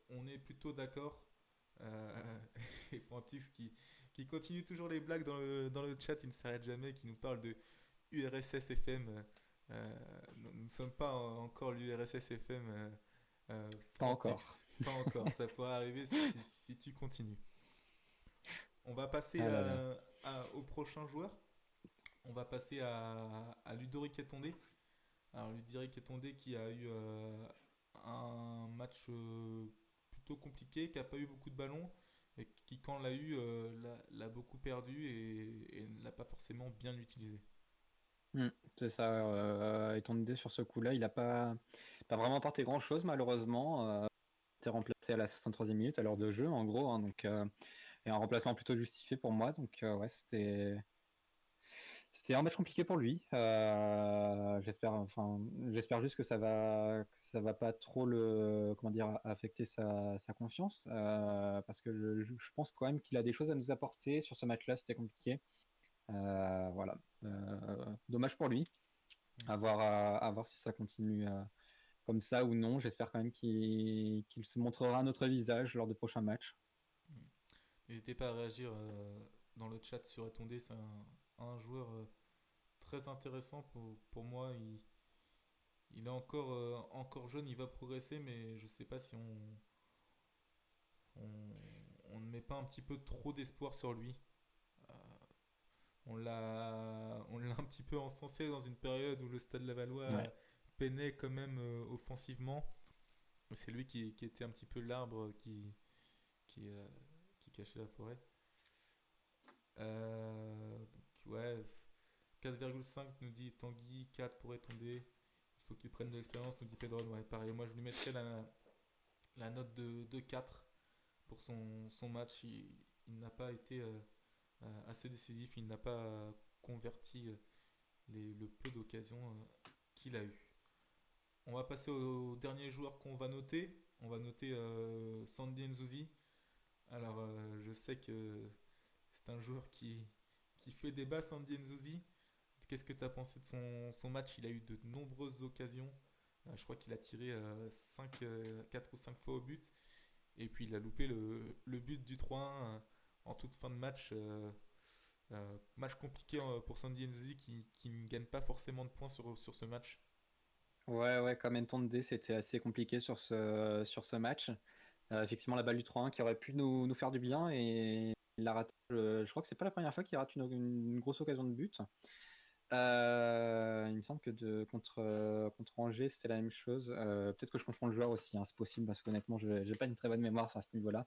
on est plutôt d'accord. Euh, et Frantix qui continue toujours les blagues dans le chat, il ne s'arrête jamais, qui nous parle de URSS FM. Nous ne sommes pas encore l'URSS FM, Pas encore. Frantix. Pas encore, ça pourra arriver si tu continues. On va passer Ah là là. au prochain joueur. On va passer à Ludovic Etondé. Alors Ludovic Etondé qui a eu un match plutôt compliqué, qui n'a pas eu beaucoup de ballons et qui quand l'a eu l'a beaucoup perdu et ne l'a pas forcément bien utilisé. C'est ça, et ton idée sur ce coup-là, il a pas vraiment apporté grand-chose malheureusement. Il été remplacé à la 63e minute à l'heure de jeu en gros, hein, et un remplacement plutôt justifié pour moi. Donc ouais, c'était un match compliqué pour lui. J'espère juste que ça va pas trop comment dire, affecter sa confiance, parce que je pense quand même qu'il a des choses à nous apporter sur ce match-là. C'était compliqué. Voilà. Dommage pour lui. À voir si ça continue comme ça ou non. J'espère quand même qu'il se montrera un autre visage lors de prochains matchs. N'hésitez pas à réagir dans le chat sur Etondé, c'est un joueur très intéressant pour moi. Il est encore jeune, il va progresser, mais je sais pas si on ne met pas un petit peu trop d'espoir sur lui. Euh, on l'a un petit peu encensé dans une période où le Stade Lavallois Ouais. peinait quand même offensivement. C'est lui qui était un petit peu l'arbre qui, euh, qui cachait la forêt. Donc ouais, 4,5 nous dit Tanguy, 4 pour Etondé. Il faut qu'il prenne de l'expérience, nous dit Pedron. Ouais, pareil, moi je lui mettrais la note de 4 pour son match. Il n'a pas été assez décisif, il n'a pas converti le peu d'occasions qu'il a eu. On va passer au dernier joueur qu'on va noter. On va noter Sandy Nzouzi. Alors, je sais que c'est un joueur qui fait débat, Sandy Nzouzi. Qu'est-ce que tu as pensé de son match? Il a eu de nombreuses occasions. Je crois qu'il a tiré 4 ou 5 fois au but. Et puis il a loupé le but du 3-1 en toute fin de match. Match compliqué pour Sandy Nzouzi qui ne gagne pas forcément de points sur ce match. Ouais, comme Ntonde, c'était assez compliqué sur ce match. Effectivement, la balle du 3-1 qui aurait pu nous faire du bien et il l'a raté. Je crois que c'est pas la première fois qu'il rate une grosse occasion de but. Il me semble que contre Angers, c'était la même chose. Peut-être que je confonds le joueur aussi, hein, c'est possible, parce qu'honnêtement, je n'ai pas une très bonne mémoire à ce niveau-là.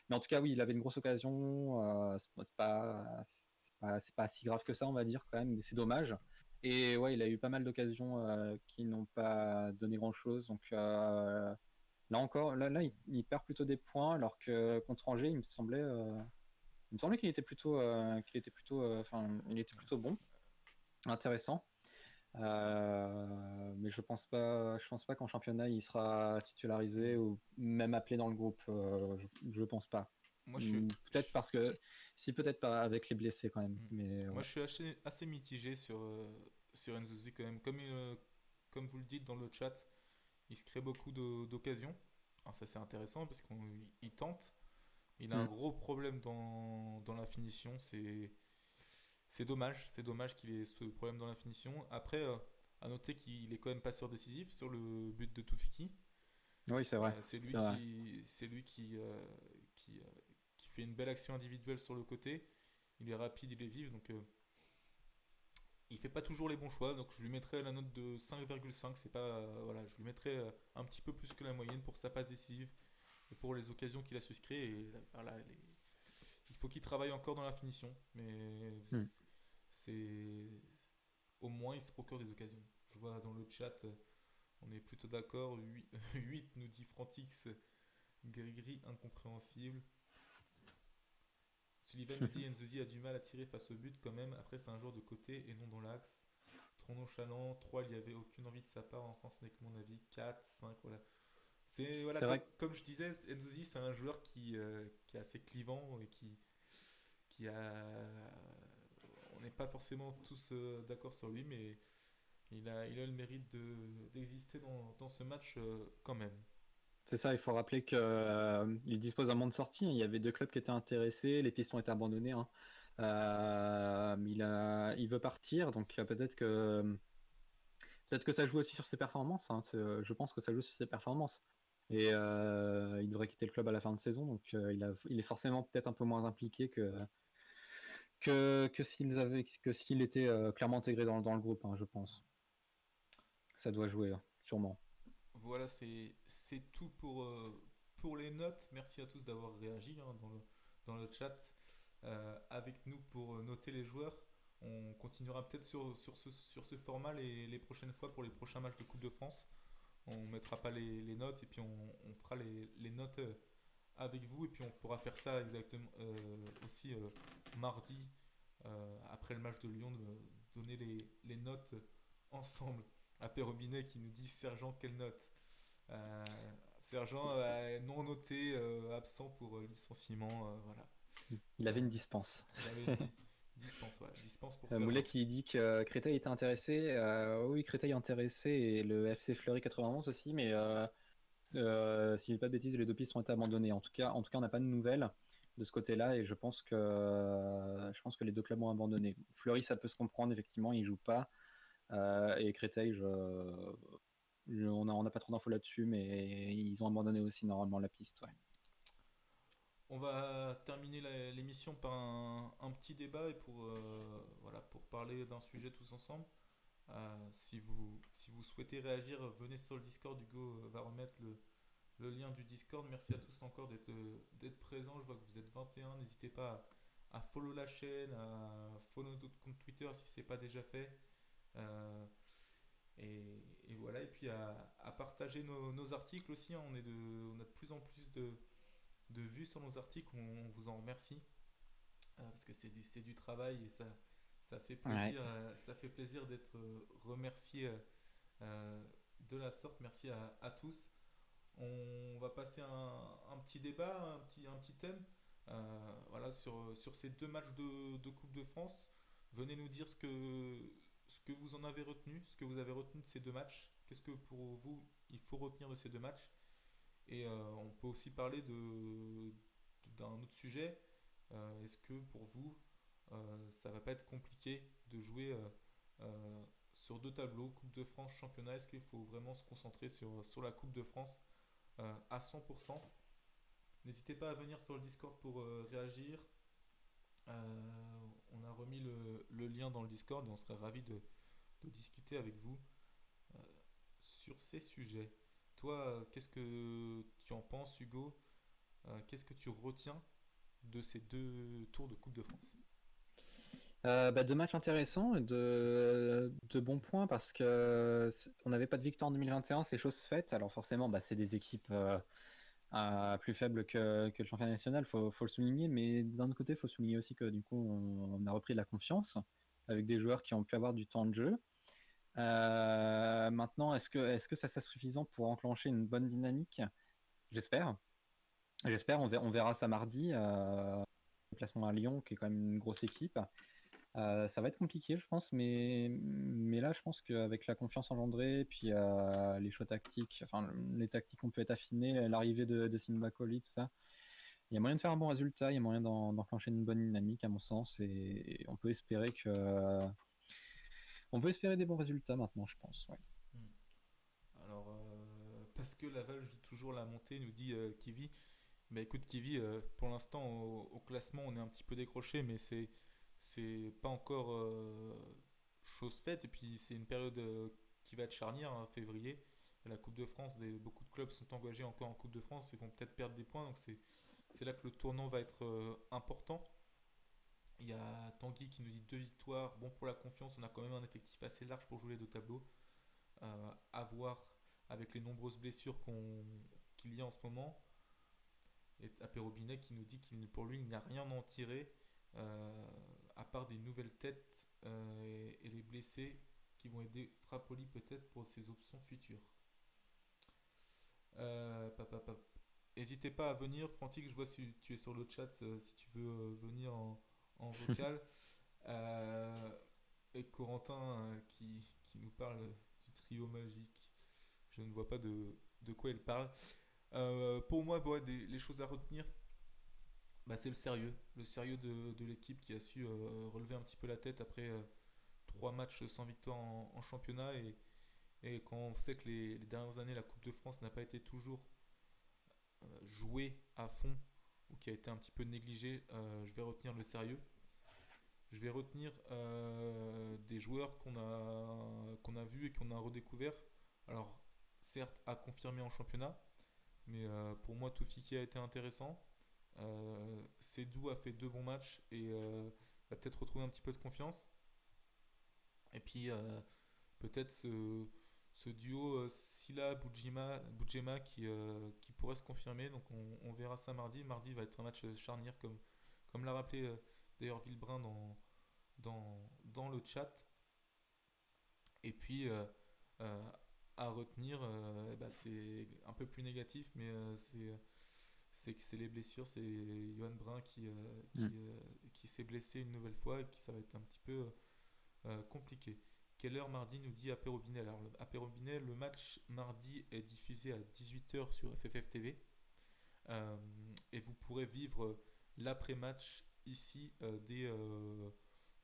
Mais en tout cas, oui, il avait une grosse occasion. C'est pas si grave que ça, on va dire, quand même, mais c'est dommage. Et ouais, il a eu pas mal d'occasions qui n'ont pas donné grand-chose. Donc là encore, là il perd plutôt des points, alors que contre Angers, il me semblait il était plutôt bon, intéressant. Mais je pense pas qu'en championnat il sera titularisé ou même appelé dans le groupe. Je pense pas. Moi, je suis, Peut-être parce que si, peut-être pas avec les blessés quand même. Mm. Mais Moi, ouais. je suis assez mitigé sur Nzouzi quand même. Comme vous le dites dans le chat, il se crée beaucoup d'occasions. Alors ça, c'est intéressant parce qu'il tente. Il a un Mm. gros problème dans la finition. C'est dommage. C'est dommage qu'il ait ce problème dans la finition. Après, à noter qu'il est quand même passeur décisif sur le but de Toufiki. Oui, c'est vrai. C'est lui C'est vrai. qui, qui fait une belle action individuelle sur le côté. Il est rapide, il est vif. Donc, il fait pas toujours les bons choix, donc je lui mettrais la note de 5,5. C'est pas, voilà, je lui mettrais un petit peu plus que la moyenne pour sa passe décisive et pour les occasions qu'il a su se créer. Et voilà, il faut qu'il travaille encore dans la finition, mais Mm. c'est au moins il se procure des occasions. Je vois dans le chat, on est plutôt d'accord. 8 nous dit Frantix, gris incompréhensible. Sullivan nous dit Nzouzi a du mal à tirer face au but quand même. Après, c'est un joueur de côté et non dans l'axe. Trop nonchalant. 3, il n'y avait aucune envie de sa part. Enfin, ce n'est que mon avis. 4, 5, voilà. C'est, voilà, C'est vrai. comme je disais, Nzouzi, c'est un joueur qui est assez clivant et qui a. On n'est pas forcément tous d'accord sur lui, mais il a le mérite d'exister dans ce match quand même. C'est ça, il faut rappeler qu'il dispose d'un banc de sortie. Il y avait 2 clubs qui étaient intéressés, les pistes ont été abandonnées, hein. Il veut partir, donc peut-être que ça joue aussi sur ses performances, hein. Je pense que ça joue sur ses performances. Et il devrait quitter le club à la fin de saison, donc il est forcément peut-être un peu moins impliqué que s'il était clairement intégré dans le groupe, hein, je pense. Ça doit jouer, hein, sûrement. Voilà, c'est tout pour les notes. Merci à tous d'avoir réagi hein, dans le chat avec nous pour noter les joueurs. On continuera peut-être sur ce format les prochaines fois pour les prochains matchs de Coupe de France. On mettra pas les notes et puis on fera les notes avec vous et puis on pourra faire ça exactement aussi mardi après le match de Lyon, donner les notes ensemble. AP Robinet qui nous dit Sergent, quelle note Sergent non noté, absent pour licenciement. Voilà. Il avait une dispense. Il avait une dispense, voilà. Dispense pour Moulet Sergent. qui dit que Créteil était intéressé. Oui, Créteil est intéressé et le FC Fleury 91 aussi, mais si je dis pas de bêtises, les 2 pistes ont été abandonnées. En tout cas, on n'a pas de nouvelles de ce côté-là et je pense que les 2 clubs ont abandonné. Fleury, ça peut se comprendre, effectivement, il joue pas. Et Créteil, on n'a pas trop d'infos là-dessus, mais ils ont abandonné aussi normalement la piste. Ouais. On va terminer l'émission par un petit débat et voilà, pour parler d'un sujet tous ensemble. Si vous souhaitez réagir, venez sur le Discord. Hugo va remettre le lien du Discord. Merci à tous encore d'être présents. Je vois que vous êtes 21. N'hésitez pas à follow la chaîne, à follow notre compte Twitter si ce n'est pas déjà fait. Euh, et voilà. Et puis à partager nos articles aussi, hein. On a de plus en plus de vues sur nos articles. On vous en remercie parce que c'est du travail et ça fait Ouais. plaisir, d'être remercié de la sorte. Merci à tous. On va passer un petit débat, un petit thème voilà, sur ces 2 matchs de Coupe de France. Venez nous dire ce que vous en avez retenu, ce que vous avez retenu de ces 2 matchs. Qu'est-ce que pour vous il faut retenir de ces 2 matchs? Et on peut aussi parler d'un autre sujet. Est-ce que pour vous, ça va pas être compliqué de jouer sur 2 tableaux, Coupe de France, Championnat? Est-ce qu'il faut vraiment se concentrer sur la Coupe de France à 100%? N'hésitez pas à venir sur le Discord pour réagir. On a remis le lien dans le Discord et on serait ravis de discuter avec vous euh, sur ces sujets. Toi, qu'est-ce que tu en penses, Hugo? Qu'est-ce que tu retiens de ces 2 tours de Coupe de France? Deux matchs intéressants et de bons points parce que on n'avait pas de victoire en 2021, c'est chose faite. Alors forcément, c'est des équipes plus faibles que le championnat national, faut le souligner. Mais d'un autre côté, il faut souligner aussi que du coup, on a repris de la confiance avec des joueurs qui ont pu avoir du temps de jeu. Maintenant, est-ce que ça sera suffisant pour enclencher une bonne dynamique? J'espère. On verra ça mardi. Déplacement à Lyon, qui est quand même une grosse équipe. Ça va être compliqué, je pense, mais là, je pense qu'avec la confiance engendrée, puis les choix tactiques, enfin les tactiques ont pu être affinées, l'arrivée de Simba Koli, tout ça, il y a moyen de faire un bon résultat, il y a moyen d'enclencher une bonne dynamique, à mon sens, et on peut espérer des bons résultats maintenant, je pense. Ouais. Alors, parce que Laval joue toujours la montée, nous dit Kiwi. Bah écoute, Kiwi, pour l'instant, au classement, on est un petit peu décroché, mais c'est pas encore chose faite. Et puis, c'est une période qui va être charnière, hein, février. La Coupe de France, beaucoup de clubs sont engagés encore en Coupe de France et vont peut-être perdre des points. Donc, c'est là que le tournant va être important. Il y a Tanguy qui nous dit 2 victoires. Bon, pour la confiance, on a quand même un effectif assez large pour jouer les 2 tableaux. À voir avec les nombreuses blessures qu'il y a en ce moment. Et Apéro Binet qui nous dit pour lui, il n'y a rien à en tirer à part des nouvelles têtes et les blessés qui vont aider Frappoli peut-être pour ses options futures. N'hésitez pas à venir, Frantic, je vois si tu es sur le chat, si tu veux venir en vocal. Et Corentin qui nous parle du trio magique. Je ne vois pas de quoi il parle. Pour moi, les choses à retenir, c'est le sérieux. Le sérieux de l'équipe qui a su relever un petit peu la tête après 3 matchs sans victoire en championnat. Et quand on sait que les dernières années, la Coupe de France n'a pas été toujours jouée à fond ou qui a été un petit peu négligée, je vais retenir le sérieux. Je vais retenir des joueurs qu'on a vus et qu'on a redécouverts. Alors, certes, à confirmer en championnat, mais pour moi, Toufiki a été intéressant. Sedou a fait 2 bons matchs et va peut-être retrouver un petit peu de confiance. Et puis, peut-être ce duo Silla Boudjema qui pourrait se confirmer. Donc, on verra ça mardi. Mardi va être un match charnière, comme l'a rappelé d'ailleurs Villebrun dans le chat. Et puis, euh, à retenir, c'est un peu plus négatif, mais c'est que c'est les blessures. C'est Johan Brun qui s'est blessé une nouvelle fois et qui ça va être un petit peu compliqué. Quelle heure mardi nous dit AP Robinet? Alors, AP Robinet, le match mardi est diffusé à 18h sur FFF TV. Et vous pourrez vivre l'après-match ici dès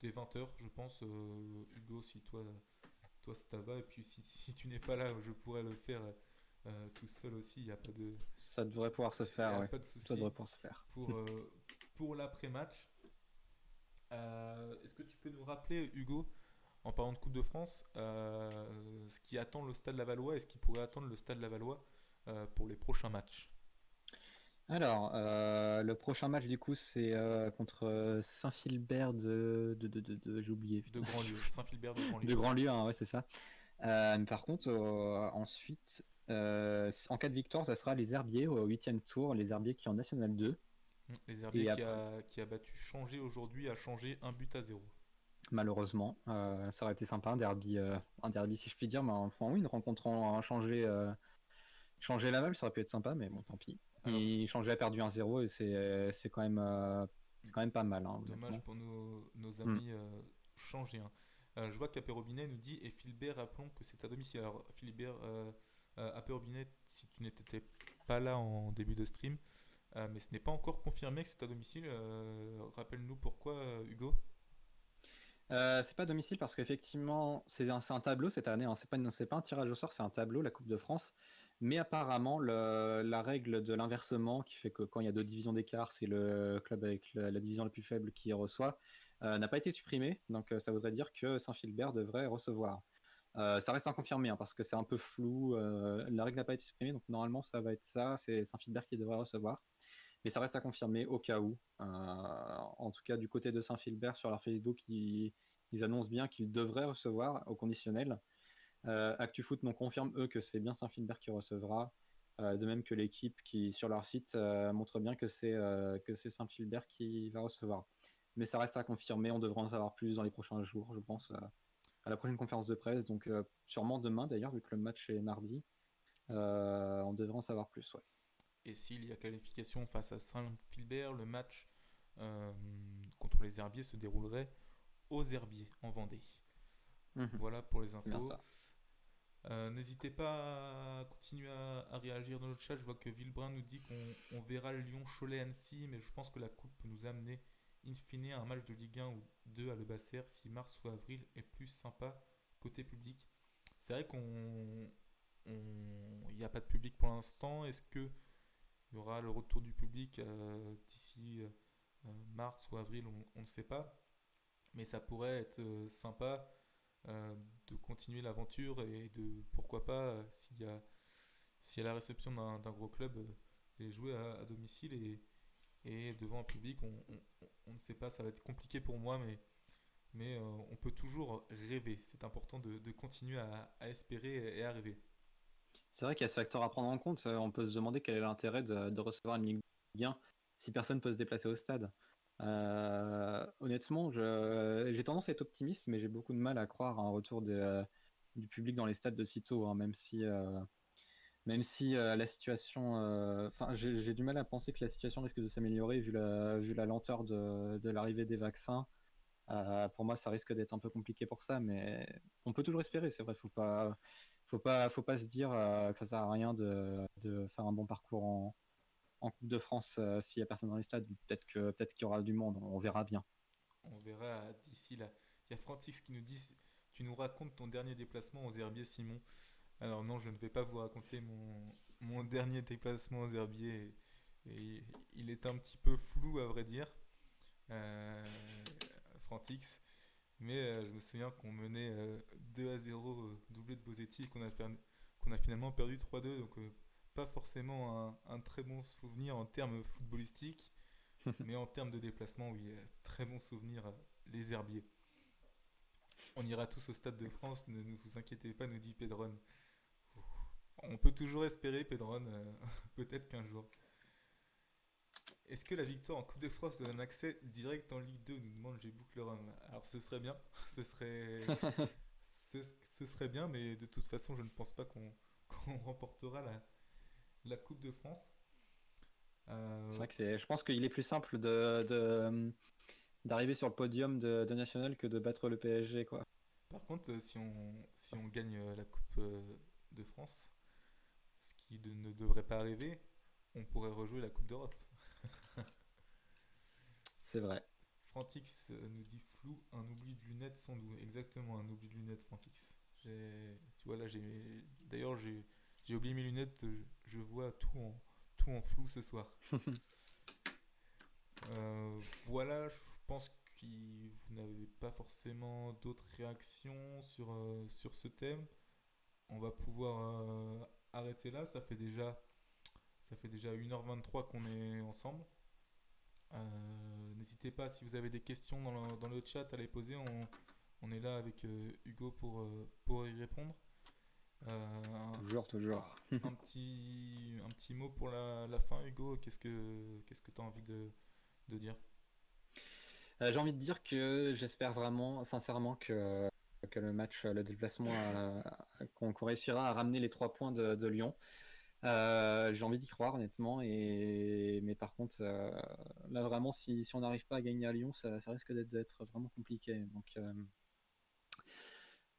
20h, je pense. Hugo, si toi ça va. Et puis si tu n'es pas là, je pourrais le faire tout seul aussi. Il n'y a pas de, Ça devrait pouvoir se y faire, a ouais. pas de Ça souci devrait pouvoir se faire. pour l'après-match. Est-ce que tu peux nous rappeler, Hugo, en parlant de Coupe de France, ce qui attend le Stade Lavallois et ce qui pourrait attendre le Stade Lavallois pour les prochains matchs? Alors, le prochain match, du coup, c'est contre Saint-Philbert j'ai oublié. De Grandlieu, Saint-Philbert de Grandlieu. De Grandlieu, hein, ouais, c'est ça. Mais par contre, ensuite, en cas de victoire, ça sera les Herbiers au 8e tour, les Herbiers qui est en National 2. Les Herbiers Et qui a battu Changé aujourd'hui, a changé 1 but à 0. malheureusement, ça aurait été sympa, un derby si je puis dire, mais enfin oui, une rencontre en changer Laval, ça aurait pu être sympa, mais bon, tant pis. Alors, Et Changé a perdu 1-0 et c'est quand même pas mal. Hein, dommage pour nos amis changéens. Je vois qu'Apé Robinet nous dit, et Philbert, rappelons que c'est à domicile. Alors, Philbert, Apé Robinet, si tu n'étais pas là en début de stream, mais ce n'est pas encore confirmé que c'est à domicile. Rappelle-nous pourquoi, Hugo. C'est pas à domicile parce qu'effectivement, c'est un tableau cette année. Hein. C'est pas un tirage au sort, c'est un tableau, la Coupe de France. Mais apparemment, la règle de l'inversement qui fait que quand il y a 2 divisions d'écart, c'est le club avec la division la plus faible qui reçoit, n'a pas été supprimée. Donc ça voudrait dire que Saint-Philbert devrait recevoir. Ça reste inconfirmé hein, parce que c'est un peu flou. La règle n'a pas été supprimée, donc normalement ça va être ça. C'est Saint-Philbert qui devrait recevoir. Mais ça reste à confirmer au cas où. En tout cas, du côté de Saint-Philbert, sur leur Facebook, ils annoncent bien qu'ils devraient recevoir au conditionnel. ActuFoot nous confirme, eux, que c'est bien Saint-Philbert qui recevra. De même que l'équipe qui, sur leur site, montre bien que c'est Saint-Philbert qui va recevoir. Mais ça reste à confirmer, on devrait en savoir plus dans les prochains jours, je pense, à la prochaine conférence de presse. Donc sûrement demain d'ailleurs, vu que le match est mardi, on devrait en savoir plus, ouais. Et s'il y a qualification face à Saint-Philbert, le match euh, contre les Herbiers se déroulerait aux Herbiers en Vendée. Mhm. Voilà pour les C'est bien infos. ça. N'hésitez pas à continuer à réagir dans le chat. Je vois que Villebrun nous dit qu'on verra Lyon-Cholet-Annecy, mais je pense que la coupe peut nous amener in fine à un match de Ligue 1 ou 2 à Le Basser si mars ou avril est plus sympa côté public. C'est vrai il n'y a pas de public pour l'instant. Est-ce que il y aura le retour du public d'ici mars ou avril? On ne sait pas. Mais ça pourrait être sympa de continuer l'aventure et de, pourquoi pas, s'il y a la réception d'un gros club, les jouer à domicile et devant un public, on ne sait pas, ça va être compliqué pour moi, mais on peut toujours rêver. C'est important de continuer à espérer et à rêver. C'est vrai qu'il y a ce facteur à prendre en compte. On peut se demander quel est l'intérêt de recevoir une Ligue 1 si personne peut se déplacer au stade. Honnêtement, j'ai tendance à être optimiste, mais j'ai beaucoup de mal à croire à un retour du public dans les stades de sitôt, hein, même si la situation. Enfin, j'ai du mal à penser que la situation risque de s'améliorer vu la lenteur de l'arrivée des vaccins. Pour moi, ça risque d'être un peu compliqué pour ça, mais on peut toujours espérer. C'est vrai, faut pas se dire que ça sert à rien de faire un bon parcours en Coupe de France s'il y a personne dans les stades. Peut-être qu'il y aura du monde. On verra bien. On verra d'ici là. Il y a Frantix qui nous dit: Tu nous racontes ton dernier déplacement aux Herbiers, Simon. Alors, non, je ne vais pas vous raconter mon dernier déplacement aux Herbiers. Et il est un petit peu flou, à vrai dire, Frantix. Mais je me souviens qu'on menait 2-0, doublé de Bosetti, et qu'on a finalement perdu 3-2. Donc, pas forcément un très bon souvenir en termes footballistiques. Mais en termes de déplacement, oui, très bon souvenir, les Herbiers. On ira tous au Stade de France, ne vous inquiétez pas, nous dit Pedron. On peut toujours espérer, Pedron, peut-être qu'un jour. Est-ce que la victoire en Coupe de France donne un accès direct en Ligue 2, nous demande J'ai boucle Rome. Alors ce serait bien, ce serait, ce serait bien, mais de toute façon, je ne pense pas qu'on remportera la Coupe de France. C'est vrai que je pense qu'il est plus simple d'arriver sur le podium de National que de battre le PSG, quoi. Par contre, si on gagne la Coupe de France, ce qui ne devrait pas arriver, on pourrait rejouer la Coupe d'Europe. C'est vrai. Frantix nous dit flou, un oubli de lunettes sans doute. Exactement, un oubli de lunettes, Frantix. Tu vois, là, d'ailleurs, j'ai oublié mes lunettes, je vois tout en flou ce soir. Voilà, je pense que vous n'avez pas forcément d'autres réactions sur ce thème. On va pouvoir arrêter là. Ça fait déjà 1h23 qu'on est ensemble. N'hésitez pas, si vous avez des questions dans le chat, à les poser. On est là avec Hugo pour y répondre. Toujours. Un petit mot pour la fin, Hugo. Qu'est-ce que tu as envie de dire? J'ai envie de dire que j'espère vraiment, sincèrement, que le match, le déplacement, qu'on réussira à ramener les 3 points de Lyon. J'ai envie d'y croire, honnêtement. Mais par contre, là, vraiment, si on n'arrive pas à gagner à Lyon, ça risque d'être vraiment compliqué.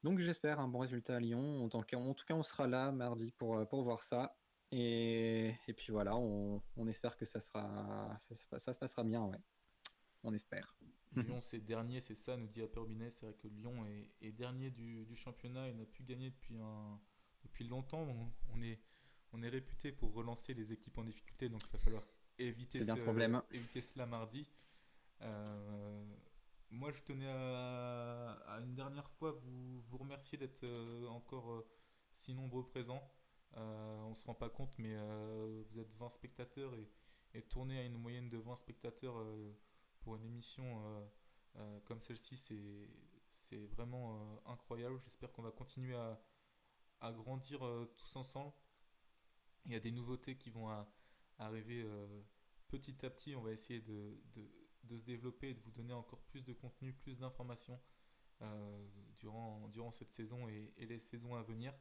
Donc j'espère un bon résultat à Lyon. En tout cas, on sera là mardi pour voir ça. Et puis voilà, on espère que ça se passera bien, ouais. On espère. Lyon, c'est dernier, c'est ça, nous dit Aperbinet. C'est vrai que Lyon est dernier du championnat et n'a plus gagné depuis longtemps. On est réputé pour relancer les équipes en difficulté, donc il va falloir C'est bien le problème. éviter cela mardi. Euh, Moi, je tenais à une dernière fois vous remercier d'être encore si nombreux présents. On ne se rend pas compte, mais vous êtes 20 spectateurs et tourner à une moyenne de 20 spectateurs pour une émission comme celle-ci, c'est vraiment incroyable. J'espère qu'on va continuer à grandir tous ensemble. Il y a des nouveautés qui vont arriver petit à petit. On va essayer de se développer et de vous donner encore plus de contenu, plus d'informations durant cette saison et les saisons à venir.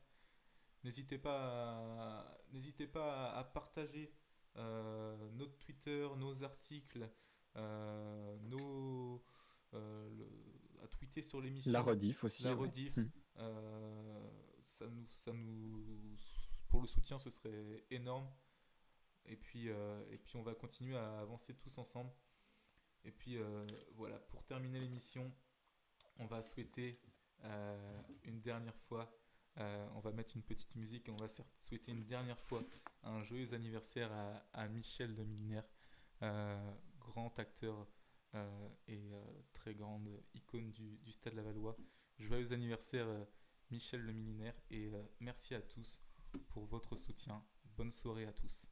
N'hésitez pas à partager notre Twitter, nos articles, à tweeter sur La l'émission, rediff aussi, la ouais. rediff. Pour le soutien, ce serait énorme. Et puis on va continuer à avancer tous ensemble. Et puis voilà, pour terminer l'émission, on va souhaiter une dernière fois, on va mettre une petite musique et on va souhaiter une dernière fois un joyeux anniversaire à Michel Le Milinaire, grand acteur et très grande icône du Stade Lavallois. Joyeux anniversaire Michel Le Milinaire et merci à tous pour votre soutien. Bonne soirée à tous.